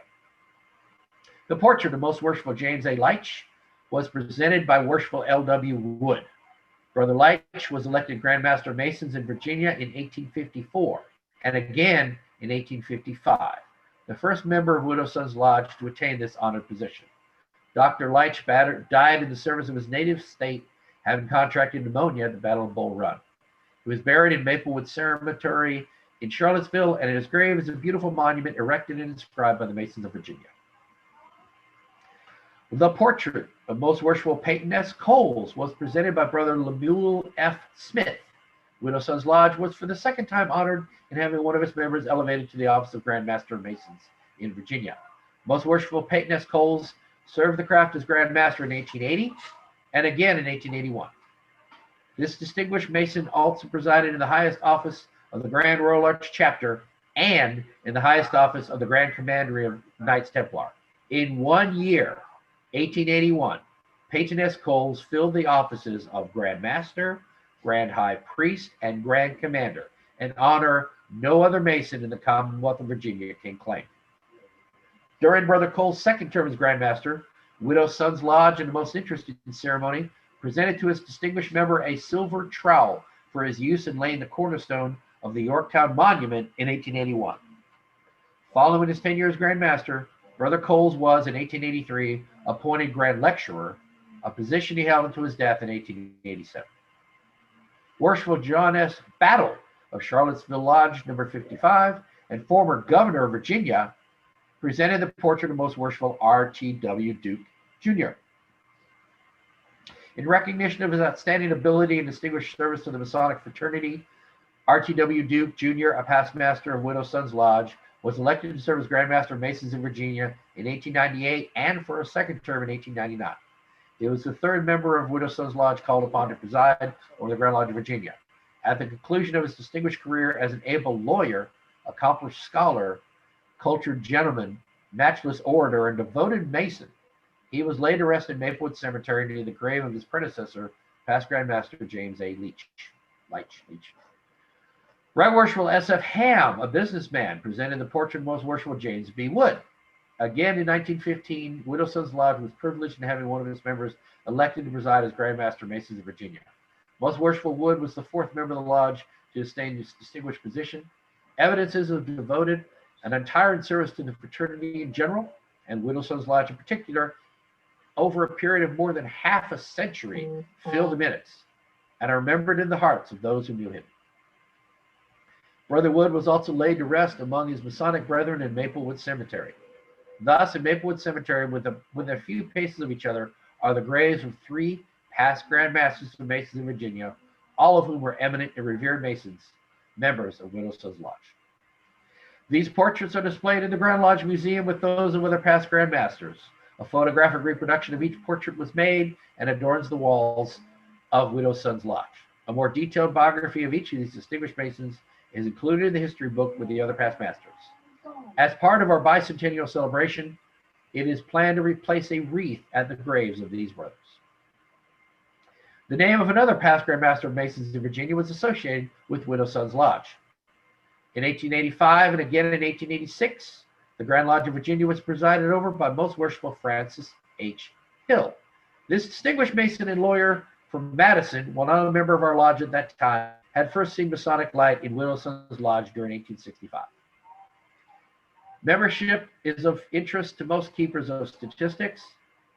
The portrait of Most Worshipful James A. Leitch was presented by Worshipful L.W. Wood. Brother Leitch was elected Grand Master of Masons in Virginia in 1854 and again in 1855, the first member of Widow Son's Lodge to attain this honored position. Dr. Leitch died in the service of his native state, having contracted pneumonia at the Battle of Bull Run. He was buried in Maplewood Cemetery in Charlottesville, and in his grave is a beautiful monument erected and inscribed by the Masons of Virginia. The portrait of Most Worshipful Peyton S. Coles was presented by Brother Lemuel F. Smith. Widow Son's Lodge was for the second time honored in having one of its members elevated to the office of Grand Master of Masons in Virginia. Most Worshipful Peyton S. Coles served the craft as Grand Master in 1880 and again in 1881. This distinguished Mason also presided in the highest office of the Grand Royal Arch Chapter and in the highest office of the Grand Commandery of Knights Templar. In 1 year, 1881, Peyton S. Coles filled the offices of Grand Master, Grand High Priest, and Grand Commander, an honor no other Mason in the Commonwealth of Virginia can claim. During Brother Cole's second term as Grand Master, Widow Son's Lodge, in the most interesting ceremony, presented to its distinguished member a silver trowel for his use in laying the cornerstone of the Yorktown Monument in 1881. Following his tenure as Grand Master, Brother Coles was, in 1883, appointed Grand Lecturer, a position he held until his death in 1887. Worshipful John S. Battle of Charlottesville Lodge number 55 and former Governor of Virginia presented the portrait of Most Worshipful R.T.W. Duke Jr. In recognition of his outstanding ability and distinguished service to the Masonic fraternity, R.T.W. Duke Jr., a past master of Widow Son's Lodge, was elected to serve as Grand Master of Masons in Virginia in 1898 and for a second term in 1899. He was the third member of Widow Son's Lodge called upon to preside over the Grand Lodge of Virginia. At the conclusion of his distinguished career as an able lawyer, accomplished scholar, cultured gentleman, matchless orator, and devoted Mason, he was laid to rest in Maplewood Cemetery near the grave of his predecessor, Past Grand Master James A. Leach. Right Worshipful S.F. Ham, a businessman, presented the portrait of Most Worshipful James B. Wood. Again, in 1915, Widow Sons Lodge was privileged in having one of its members elected to preside as Grand Master Masons of Virginia. Most Worshipful Wood was the fourth member of the lodge to sustain this distinguished position. Evidences of devoted an entire service to the fraternity in general, and Widow Sons Lodge in particular, over a period of more than half a century, fill the minutes and are remembered in the hearts of those who knew him. Brother Wood was also laid to rest among his Masonic brethren in Maplewood Cemetery. Thus, in Maplewood Cemetery, within a few paces of each other, are the graves of three past Grand Masters of Masons in Virginia, all of whom were eminent and revered Masons, members of Widow Sons Lodge. These portraits are displayed in the Grand Lodge Museum with those of other past Grand Masters. A photographic reproduction of each portrait was made and adorns the walls of Widow Sons Lodge. A more detailed biography of each of these distinguished Masons is included in the history book with the other past masters. As part of our bicentennial celebration, it is planned to replace a wreath at the graves of these brothers. The name of another past Grand Master of Masons in Virginia was associated with Widow Sons Lodge. In 1885 and again in 1886, the Grand Lodge of Virginia was presided over by Most Worshipful Francis H. Hill. This distinguished Mason and lawyer from Madison, while not a member of our lodge at that time, had first seen Masonic light in Widow Sons Lodge during 1865. Membership is of interest to most keepers of statistics.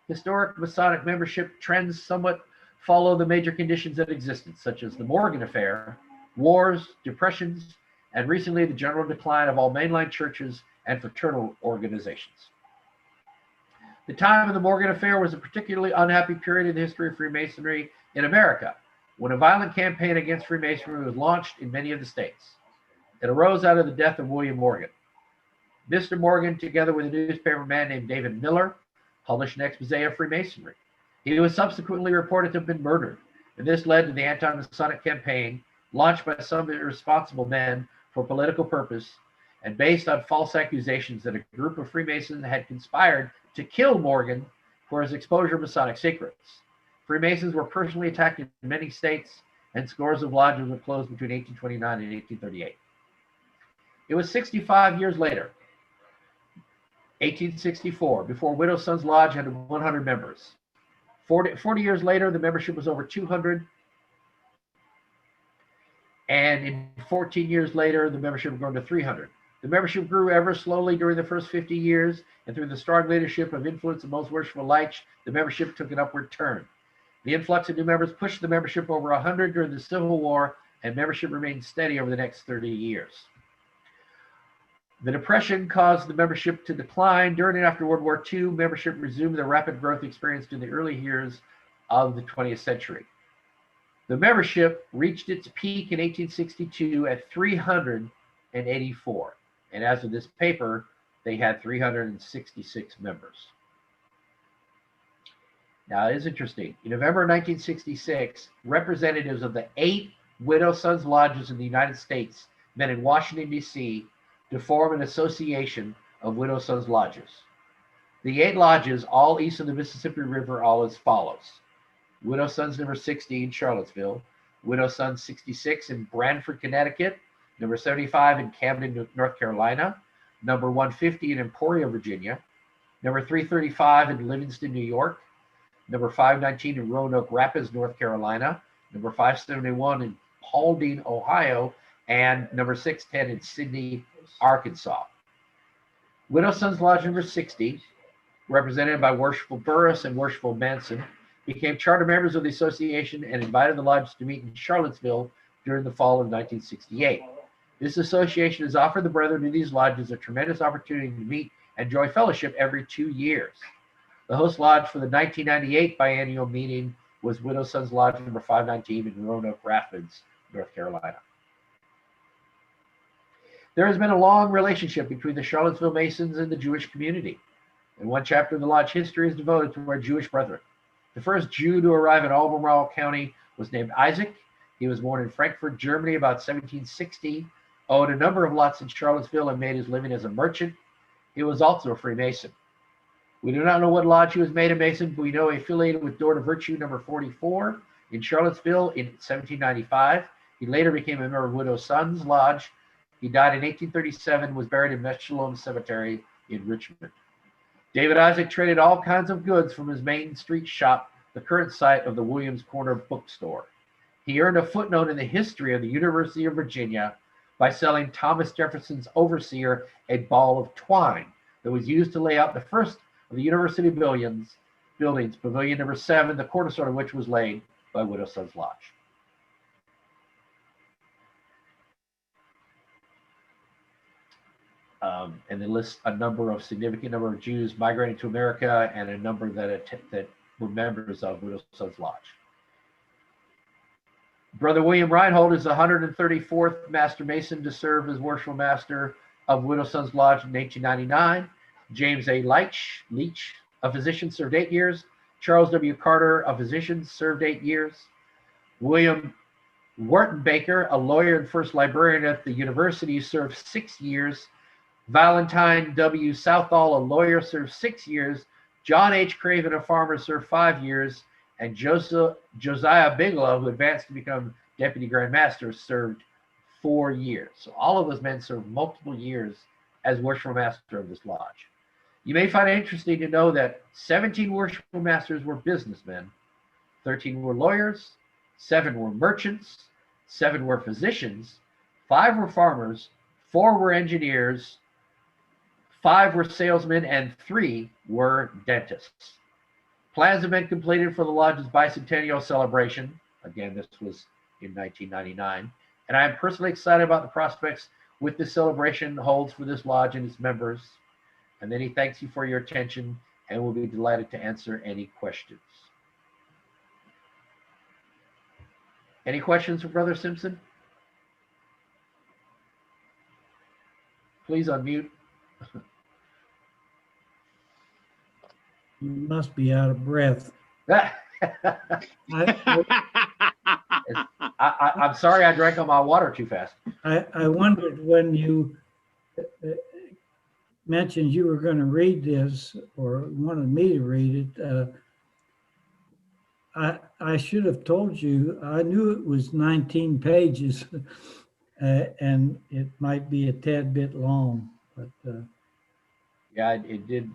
Historic Masonic membership trends somewhat follow the major conditions that existed, such as the Morgan Affair, wars, depressions, and recently the general decline of all mainline churches and fraternal organizations. The time of the Morgan Affair was a particularly unhappy period in the history of Freemasonry in America, when a violent campaign against Freemasonry was launched in many of the states. It arose out of the death of William Morgan. Mr. Morgan, together with a newspaper man named David Miller, published an expose of Freemasonry. He was subsequently reported to have been murdered, and this led to the anti-Masonic campaign launched by some irresponsible men for political purpose and based on false accusations that a group of Freemasons had conspired to kill Morgan for his exposure of Masonic secrets. Freemasons were personally attacked in many states, and scores of lodges were closed between 1829 and 1838. It was 65 years later, 1864, before Widow Sons Lodge had 100 members. 40 years later, the membership was over 200. And in 14 years later, the membership had grown to 300. The membership grew ever slowly during the first 50 years, and through the strong leadership of influence of Most Worshipful Leitch, the membership took an upward turn. The influx of new members pushed the membership over 100 during the Civil War, and membership remained steady over the next 30 years. The Depression caused the membership to decline. During and after World War II, membership resumed the rapid growth experienced in the early years of the 20th century. The membership reached its peak in 1862 at 384. And as of this paper, they had 366 members. Now, it is interesting. In November 1966, representatives of the 8 Widow Sons Lodges in the United States met in Washington, D.C. to form an association of Widow Sons Lodges. The 8 lodges, all east of the Mississippi River, all as follows. Widow Sons number 60 in Charlottesville, Widow Sons 66 in Branford, Connecticut, number 75 in Camden, North Carolina, number 150 in Emporia, Virginia, number 335 in Livingston, New York, number 519 in Roanoke Rapids, North Carolina, number 571 in Paulding, Ohio, and number 610 in Sydney, Arkansas. Widow Sons Lodge number 60, represented by Worshipful Burris and Worshipful Manson, became charter members of the association and invited the lodges to meet in Charlottesville during the fall of 1968. This association has offered the brethren in these lodges a tremendous opportunity to meet and enjoy fellowship every 2 years. The host lodge for the 1998 biennial meeting was Widow Sons Lodge number 519 in Roanoke Rapids, North Carolina. There has been a long relationship between the Charlottesville Masons and the Jewish community, and one chapter of the lodge history is devoted to our Jewish brethren. The first Jew to arrive in Albemarle County was named Isaac. He was born in Frankfurt, Germany, about 1760, owned a number of lots in Charlottesville, and made his living as a merchant. He was also a Freemason. We do not know what lodge he was made a Mason, but we know he affiliated with Door to Virtue number 44 in Charlottesville in 1795. He later became a member of Widow Sons Lodge. He died in 1837, was buried in Meshalom Cemetery in Richmond. David Isaac traded all kinds of goods from his Main Street shop, the current site of the Williams Corner Bookstore. He earned a footnote in the history of the University of Virginia by selling Thomas Jefferson's overseer a ball of twine that was used to lay out the first of the university buildings, Pavilion number 7, the cornerstone of which was laid by Widow Sons Lodge. And they list a significant number of Jews migrating to America and a number that were members of Widow Sons Lodge. Brother William Reinhold is the 134th Master Mason to serve as worshipful master of Widow Sons Lodge in 1899. James A. Leach, a physician, served 8 years. Charles W. Carter, a physician, served 8 years. William Wharton Baker, a lawyer and first librarian at the university, served 6 years. Valentine W. Southall, a lawyer, served 6 years. John H. Craven, a farmer, served 5 years. And Josiah Bigelow, who advanced to become Deputy Grand Master, served 4 years. So all of those men served multiple years as worshipful master of this lodge. You may find it interesting to know that 17 worshipful masters were businessmen, 13 were lawyers, 7 were merchants, 7 were physicians, 5 were farmers, 4 were engineers, 5 were salesmen, and 3 were dentists. Plans have been completed for the lodge's bicentennial celebration. Again, this was in 1999. And I am personally excited about the prospects with this celebration holds for this lodge and its members. And then he thanks you for your attention and will be delighted to answer any questions. Any questions for Brother Simpson? Please unmute. You must be out of breath. I'm sorry I drank all my water too fast. I wondered when you mentioned you were going to read this or wanted me to read it. I should have told you, I knew it was 19 pages and it might be a tad bit long, but yeah, it did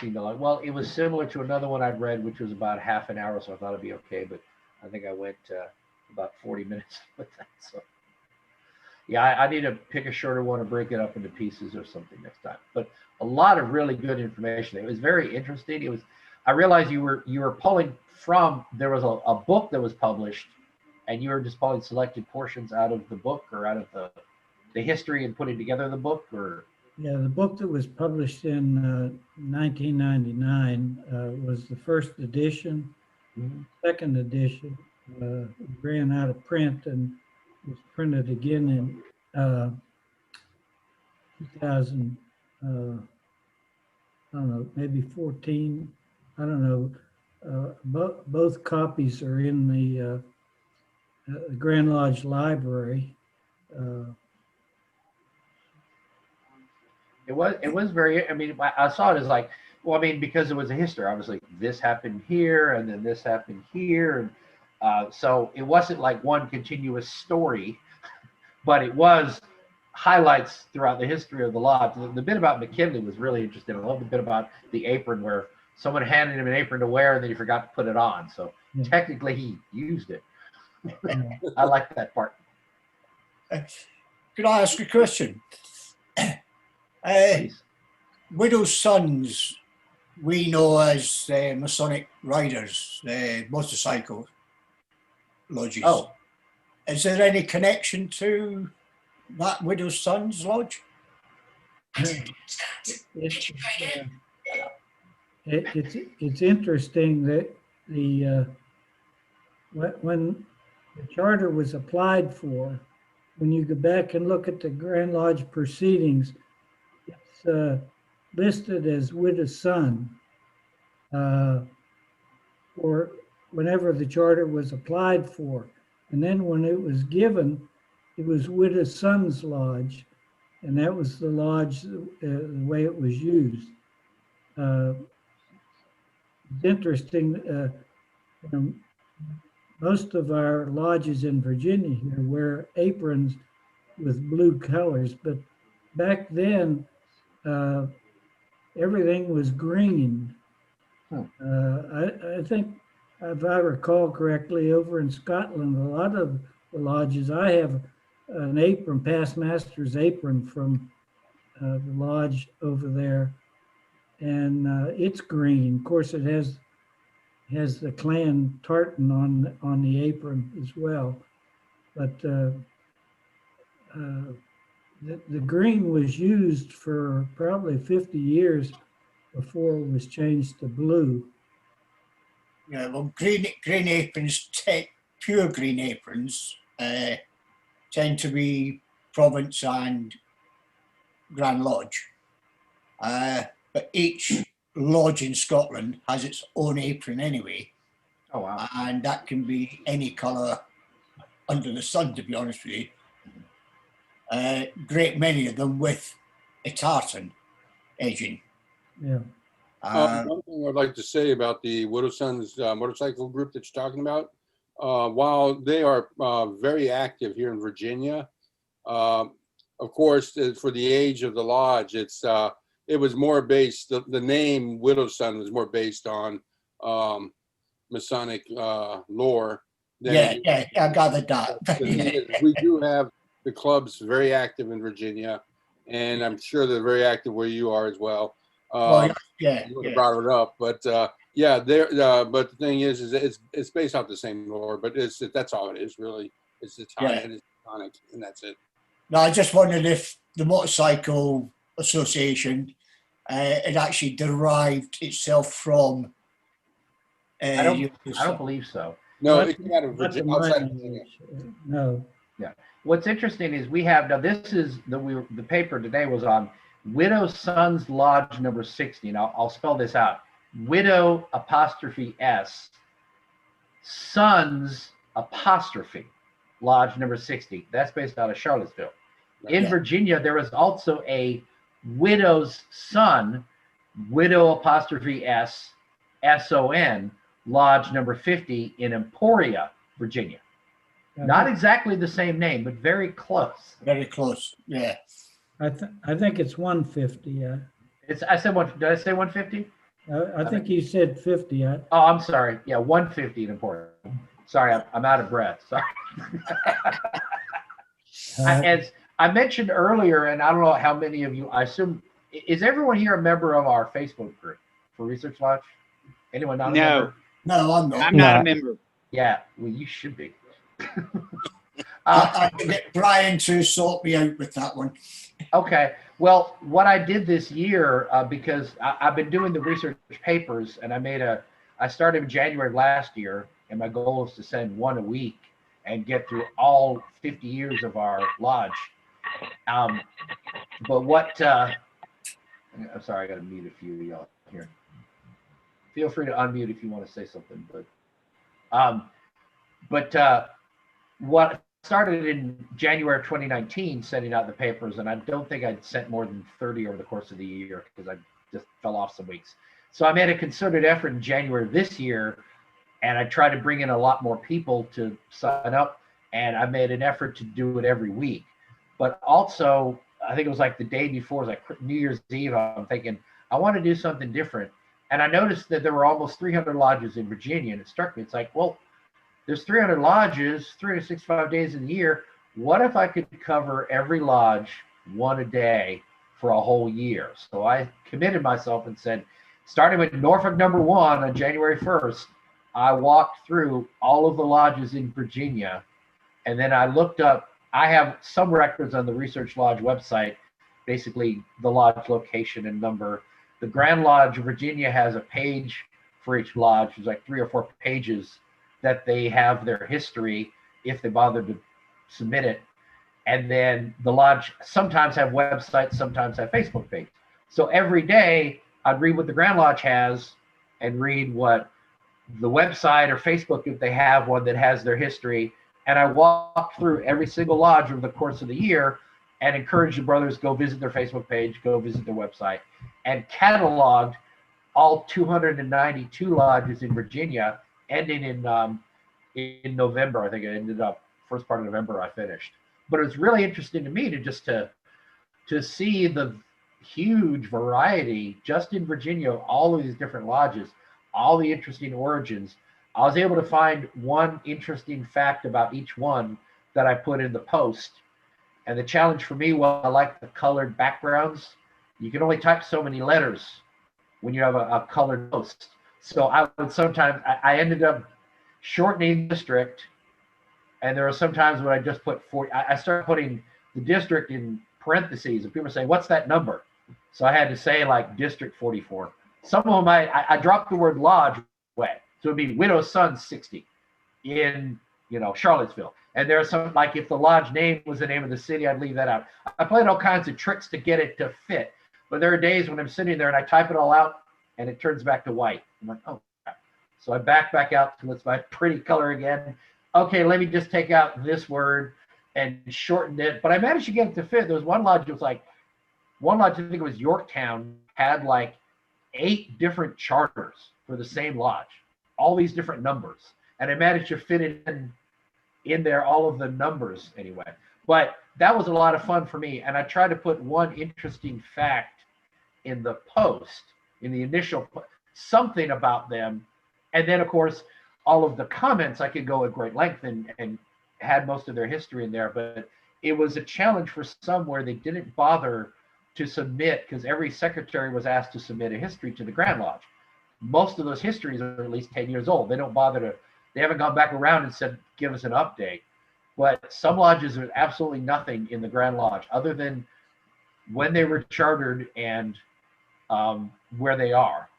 seem to like, well, it was similar to another one I'd read, which was about half an hour, so I thought it'd be okay, but I think I went about 40 minutes with that. So yeah, I need to pick a shorter one and break it up into pieces or something next time. But a lot of really good information. It was very interesting. It was, I realized you were pulling from, there was a book that was published and you were just pulling selected portions out of the book or out of the history and putting together the book, or? yeah, the book that was published in 1999 was the first edition. Mm-hmm. Second edition ran out of print and was printed again in 2000, I don't know, maybe 14. I don't know. Both copies are in the Grand Lodge Library. It was very, I mean, I saw it as like, well, I mean, because it was a history, I was like, this happened here and then this happened here. And so it wasn't like one continuous story, but it was highlights throughout the history of the lodge. The bit about McKinley was really interesting. I love the bit about the apron where someone handed him an apron to wear and then he forgot to put it on. So technically he used it. I like that part. Could I ask a question? Widow's Sons, we know as Masonic riders, motorcycle lodges. Oh. Is there any connection to that Widow's Sons lodge? It's interesting that when the charter was applied for, when you go back and look at the Grand Lodge proceedings, it's listed as Widow's Son, or whenever the charter was applied for. And then when it was given, it was Widow's Sons Lodge, and that was the lodge, the way it was used. It's interesting, most of our lodges in Virginia here wear aprons with blue colors, but back then, everything was green. I think, if I recall correctly, over in Scotland, a lot of the lodges, I have an apron, past master's apron from the lodge over there, and it's green. Of course, it has the clan tartan on the apron as well, but the green was used for probably 50 years before it was changed to blue. Yeah, well, green aprons, pure green aprons, tend to be Province and Grand Lodge. But each lodge in Scotland has its own apron anyway. Oh, wow. And that can be any colour under the sun, to be honest with you. Great many of them with a tartan edging. Yeah. One thing I'd like to say about the Widow Sons motorcycle group that you're talking about, while they are very active here in Virginia, of course, for the age of the lodge, it was more based, the name Widow Son was more based on Masonic lore. Yeah, I gathered that. We do have the clubs very active in Virginia, and I'm sure they're very active where you are as well. Well, yeah, you would have brought it up, but yeah, but the thing is it's based off the same lore, but that's all it is really. It's Italian, it's Masonic, and that's it. No, I just wondered if the Motorcycle Association had actually derived itself from. I don't believe so. No, Not- it came out of not to Virginia. my Outside of knowledge. Virginia. No. What's interesting is we have, now this is, the paper today was on Widow Sons Lodge number 60. And I'll spell this out. Widow apostrophe S, Sons apostrophe, Lodge number 60. That's based out of Charlottesville. In Virginia, there is also a Widow's Son, Widow apostrophe S, S-O-N, Lodge number 50 in Emporia, Virginia. Not exactly the same name, but very close. Very close, yeah. I think it's 150. I said what? Did I say 150? I think you said 50. Oh, I'm sorry. Yeah, 150 in Emporia. Sorry, I'm out of breath. Sorry. As I mentioned earlier, and I don't know how many of you, I assume, is everyone here a member of our Facebook group for Research Lodge? Anyone not a member? No, I'm not. I'm not a member. Yeah, well, you should be. I can get Brian to sort me out with that one. Okay. Well, what I did this year, because I've been doing the research papers, and I started in January of last year, and my goal is to send one a week and get through all 50 years of our lodge. But what, I'm sorry, I got to mute a few of y'all here. Feel free to unmute if you want to say something, but what started in January of 2019, sending out the papers, and I don't think I'd sent more than 30 over the course of the year because I just fell off some weeks. So I made a concerted effort in January of this year, and I tried to bring in a lot more people to sign up, and I made an effort to do it every week. But also, I think it was like the day before, it was like New Year's Eve, I'm thinking, I want to do something different. And I noticed that there were almost 300 lodges in Virginia, and it struck me, it's like, well, there's 300 lodges, 365 days in the year. What if I could cover every lodge one a day for a whole year? So I committed myself and said, starting with Norfolk number 1 on January 1st, I walked through all of the lodges in Virginia. And then I looked up, I have some records on the Research Lodge website, basically the lodge location and number. The Grand Lodge of Virginia has a page for each lodge. There's like 3 or 4 pages that they have their history if they bother to submit it. And then the lodge sometimes have websites, sometimes have Facebook page. So every day I'd read what the Grand Lodge has and read what the website or Facebook, if they have one that has their history. And I walk through every single lodge over the course of the year and encourage the brothers, go visit their Facebook page, go visit their website, and cataloged all 292 lodges in Virginia, ending in in November. I think it ended up first part of November I finished. But it was really interesting to me to see the huge variety just in Virginia, all of these different lodges, all the interesting origins. I was able to find one interesting fact about each one that I put in the post. And the challenge for me was I like the colored backgrounds. You can only type so many letters when you have a colored post. So I would sometimes, I ended up shortening district. And there were some times when I just put 40, I started putting the district in parentheses and people say, what's that number? So I had to say like District 44. Some of them I dropped the word lodge away. So it'd be widow's son 60 in, Charlottesville. And there are some, like if the lodge name was the name of the city, I'd leave that out. I played all kinds of tricks to get it to fit. But there are days when I'm sitting there and I type it all out and it turns back to white. I'm like, oh, crap. So I back out to it's my pretty color again. Okay, let me just take out this word and shorten it. But I managed to get it to fit. There was one lodge, it was like, one lodge, I think it was Yorktown, had like 8 different charters for the same lodge, all these different numbers. And I managed to fit it in there, all of the numbers anyway. But that was a lot of fun for me. And I tried to put one interesting fact in the post, in the initial, something about them. And then, of course, all of the comments, I could go at great length and had most of their history in there. But it was a challenge for some where they didn't bother to submit, because every secretary was asked to submit a history to the Grand Lodge. Most of those histories are at least 10 years old. They don't bother to, they haven't gone back around and said, give us an update. But some lodges are absolutely nothing in the Grand Lodge other than when they were chartered and where they are.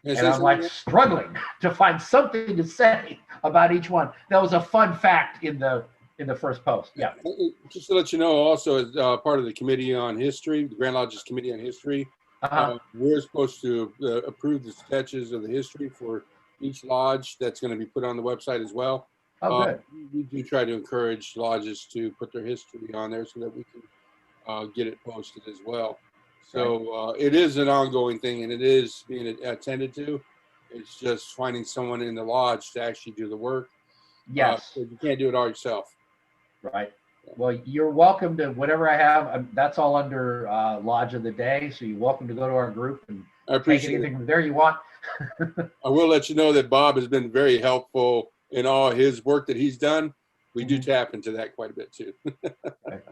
And I'm like struggling to find something to say about each one. That was a fun fact in the first post. Yeah. Just to let you know, also as part of the Committee on History, the Grand Lodge's Committee on History, we're supposed to approve the sketches of the history for each lodge. That's going to be put on the website as well. Oh, good. We do try to encourage lodges to put their history on there so that we can get it posted as well. So it is an ongoing thing, and it is being attended to. It's just finding someone in the lodge to actually do the work. Yes. You can't do it all yourself. Right. Well, you're welcome to whatever I have. That's all under Lodge of the Day. So you're welcome to go to our group and I appreciate take anything from there you want. I will let you know that Bob has been very helpful in all his work that he's done. We do tap into that quite a bit too. Right.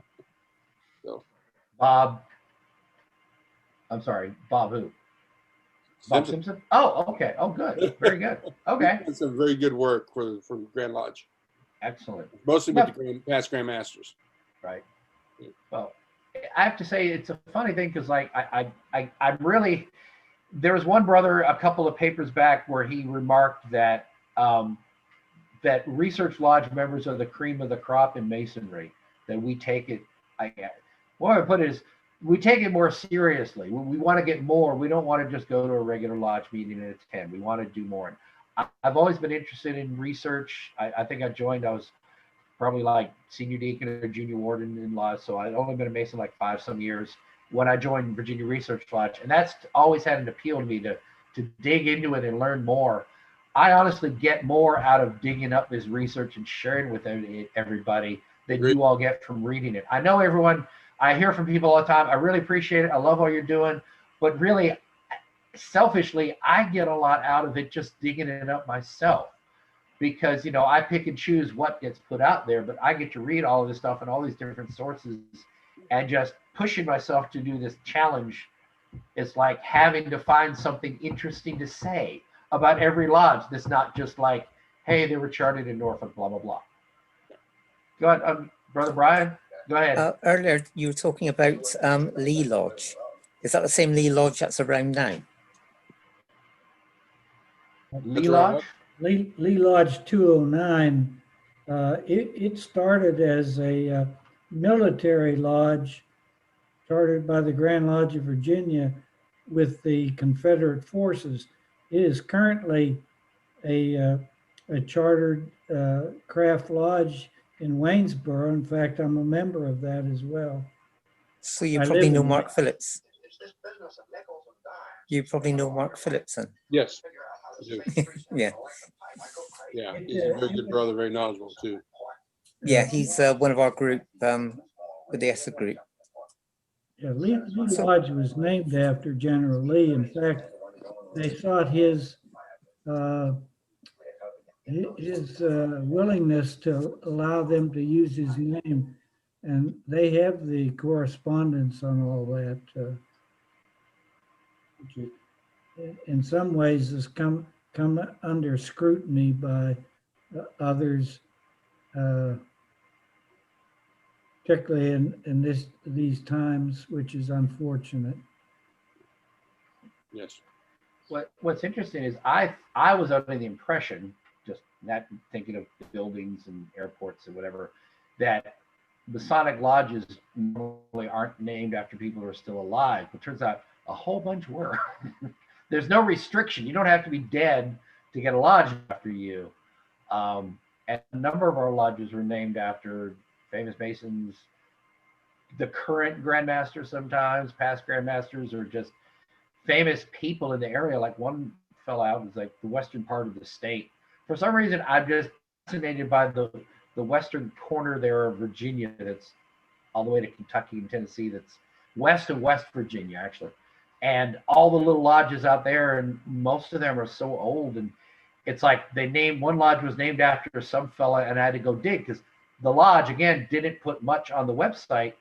So, Bob, I'm sorry, Bob who? Bob Simpson? Oh, okay. Oh, good. Very good. Okay. That's some very good work for Grand Lodge. Excellent. Mostly with the past Grand Masters. Right. Well, I have to say it's a funny thing because like I'm really, there was one brother a couple of papers back where he remarked that that research lodge members are the cream of the crop in masonry, that we take it, what I put it is, we take it more seriously. We want to get more. We don't want to just go to a regular lodge meeting and attend. We want to do more. I've always been interested in research. I think I was probably like senior deacon or junior warden in lodge. So I'd only been a Mason like 5 some years when I joined Virginia Research Lodge. And that's always had an appeal to me to dig into it and learn more. I honestly get more out of digging up this research and sharing with everybody than you all get from reading it. I know everyone, I hear from people all the time. I really appreciate it. I love all you're doing. But really, selfishly, I get a lot out of it just digging it up myself. Because, I pick and choose what gets put out there, but I get to read all of this stuff and all these different sources and just pushing myself to do this challenge. It's like having to find something interesting to say about every lodge that's not just like, hey, they were chartered in Norfolk, blah, blah, blah. Go ahead, Brother Brian. Go ahead. Earlier, you were talking about Lee Lodge. Is that the same Lee Lodge that's around now? Lee Lodge? Lee Lodge 209. It started as a military lodge chartered by the Grand Lodge of Virginia with the Confederate forces. It is currently a chartered craft lodge in Waynesboro. In fact, I'm a member of that as well. So you probably know Mark Phillips. You probably know Mark Phillips then. Yes. Yeah. Yeah, he's a very good brother, very knowledgeable too. Yeah, he's one of our group with the ESSA group. Yeah, Lee Lodge was named after General Lee. In fact, they sought his willingness to allow them to use his name, and they have the correspondence on all that. Which in some ways has come under scrutiny by others, particularly in these times, which is unfortunate. Yes. What's interesting is I was under the impression, just not thinking of buildings and airports and whatever, that Masonic lodges normally aren't named after people who are still alive, but turns out a whole bunch were. There's no restriction. You don't have to be dead to get a lodge after you. And a number of our lodges were named after famous Masons, the current Grandmaster sometimes, past Grandmasters, or just famous people in the area. Like one fell out was like the western part of the state. For some reason, I'm just fascinated by the western corner there of Virginia that's all the way to Kentucky and Tennessee, that's west of West Virginia, actually. And all the little lodges out there, and most of them are so old. And it's like one lodge was named after some fella, and I had to go dig because the lodge, again, didn't put much on the website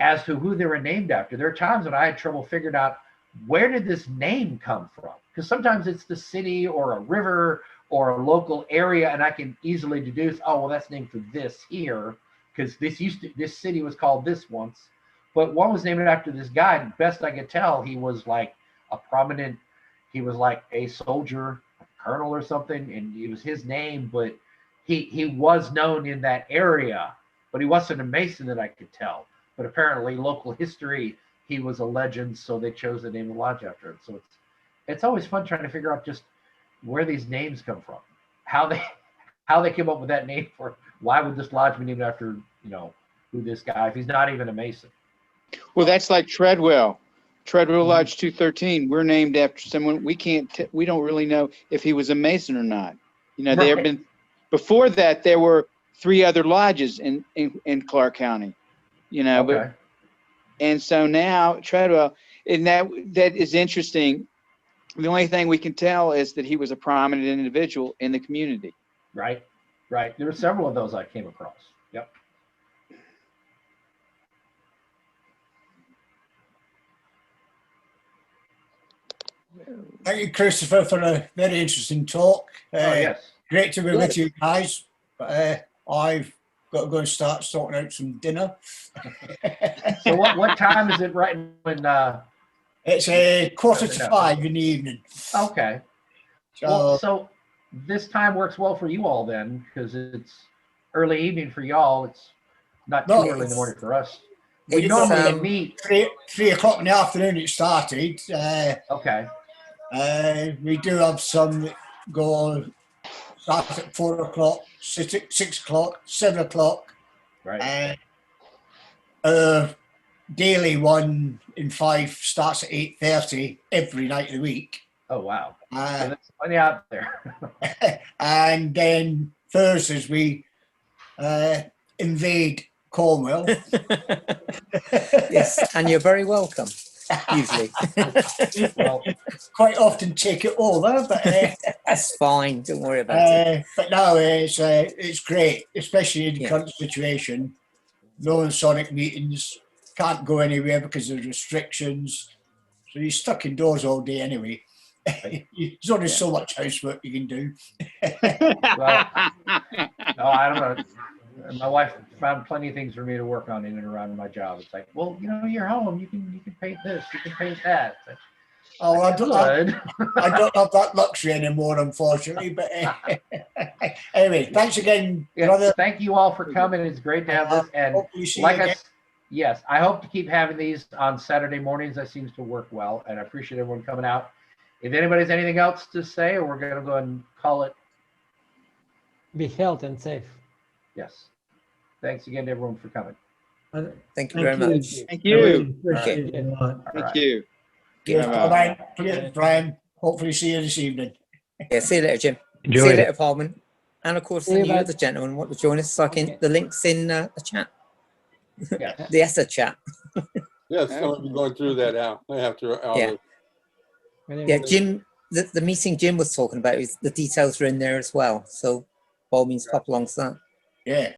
as to who they were named after. There are times when I had trouble figuring out, where did this name come from? Because sometimes it's the city or a river or a local area, and I can easily deduce, oh, well, that's named for this here, because this city was called this once. But one was named after this guy. Best I could tell, he was like he was like a soldier, a colonel or something, and it was his name, but he was known in that area, but he wasn't a Mason that I could tell. But apparently local history, he was a legend, so they chose the name of the lodge after him. So it's always fun trying to figure out just where these names come from, how they came up with that name for, why would this lodge be named after, who this guy, if he's not even a Mason. Well, that's like Treadwell Lodge 213. We're named after someone we don't really know if he was a Mason or not. There have been, before that, there were 3 other lodges in Clark County, Okay. but, and so now Treadwell, and that is interesting. The only thing we can tell is that he was a prominent individual in the community. Right. There were several of those I came across. Yep. Thank you, Christopher, for a very interesting talk. Yes. Great to be with you guys. But I've got to go and start sorting out some dinner. So what time is it right when It's a 4:45 in the evening. Okay. So this time works well for you all then, because it's early evening for y'all. It's not too early in the morning for us. We normally meet 3 o'clock in the afternoon. It started. Okay. We do have some that start at 4 o'clock, 6 o'clock, 7 o'clock. Right. Daily one in 5 starts at 8:30 every night of the week. Oh wow. So that's plenty out there. And then Thursdays we invade Cornwall. Yes, and you're very welcome. Usually. Well, quite often take it over, but that's fine. Don't worry about it. But no, it's great, especially in the current situation. No Masonic meetings, can't go anywhere because of restrictions. So you're stuck indoors all day anyway. There's only so much housework you can do. Well, no, I don't know. My wife found plenty of things for me to work on in and around my job. It's like, well, you're home. You can paint this. You can paint that. Oh, I don't have that luxury anymore, unfortunately. But anyway, thanks again, brother. Thank you all for coming. It's great to have this. And yes, I hope to keep having these on Saturday mornings. That seems to work well, and I appreciate everyone coming out. If anybody has anything else to say, or we're going to go ahead and call it. Be healthy and safe. Yes. Thanks again to everyone for coming. Thank you very much. Thank you. Appreciate it a lot. Thank you. Yes, Brian, hopefully see you this evening. Yeah, see you later, Jim. Enjoy See you it. later, Paulman. And of course, See any that- other gentlemen want to join us, so I can, Okay. the link's in the chat, Yes. the ESSA chat. Yes, I'm gonna be going through that now. I have to. Yeah. Yeah, Jim, the meeting Jim was talking about, is the details are in there as well. So by all means, pop along to that. Yeah.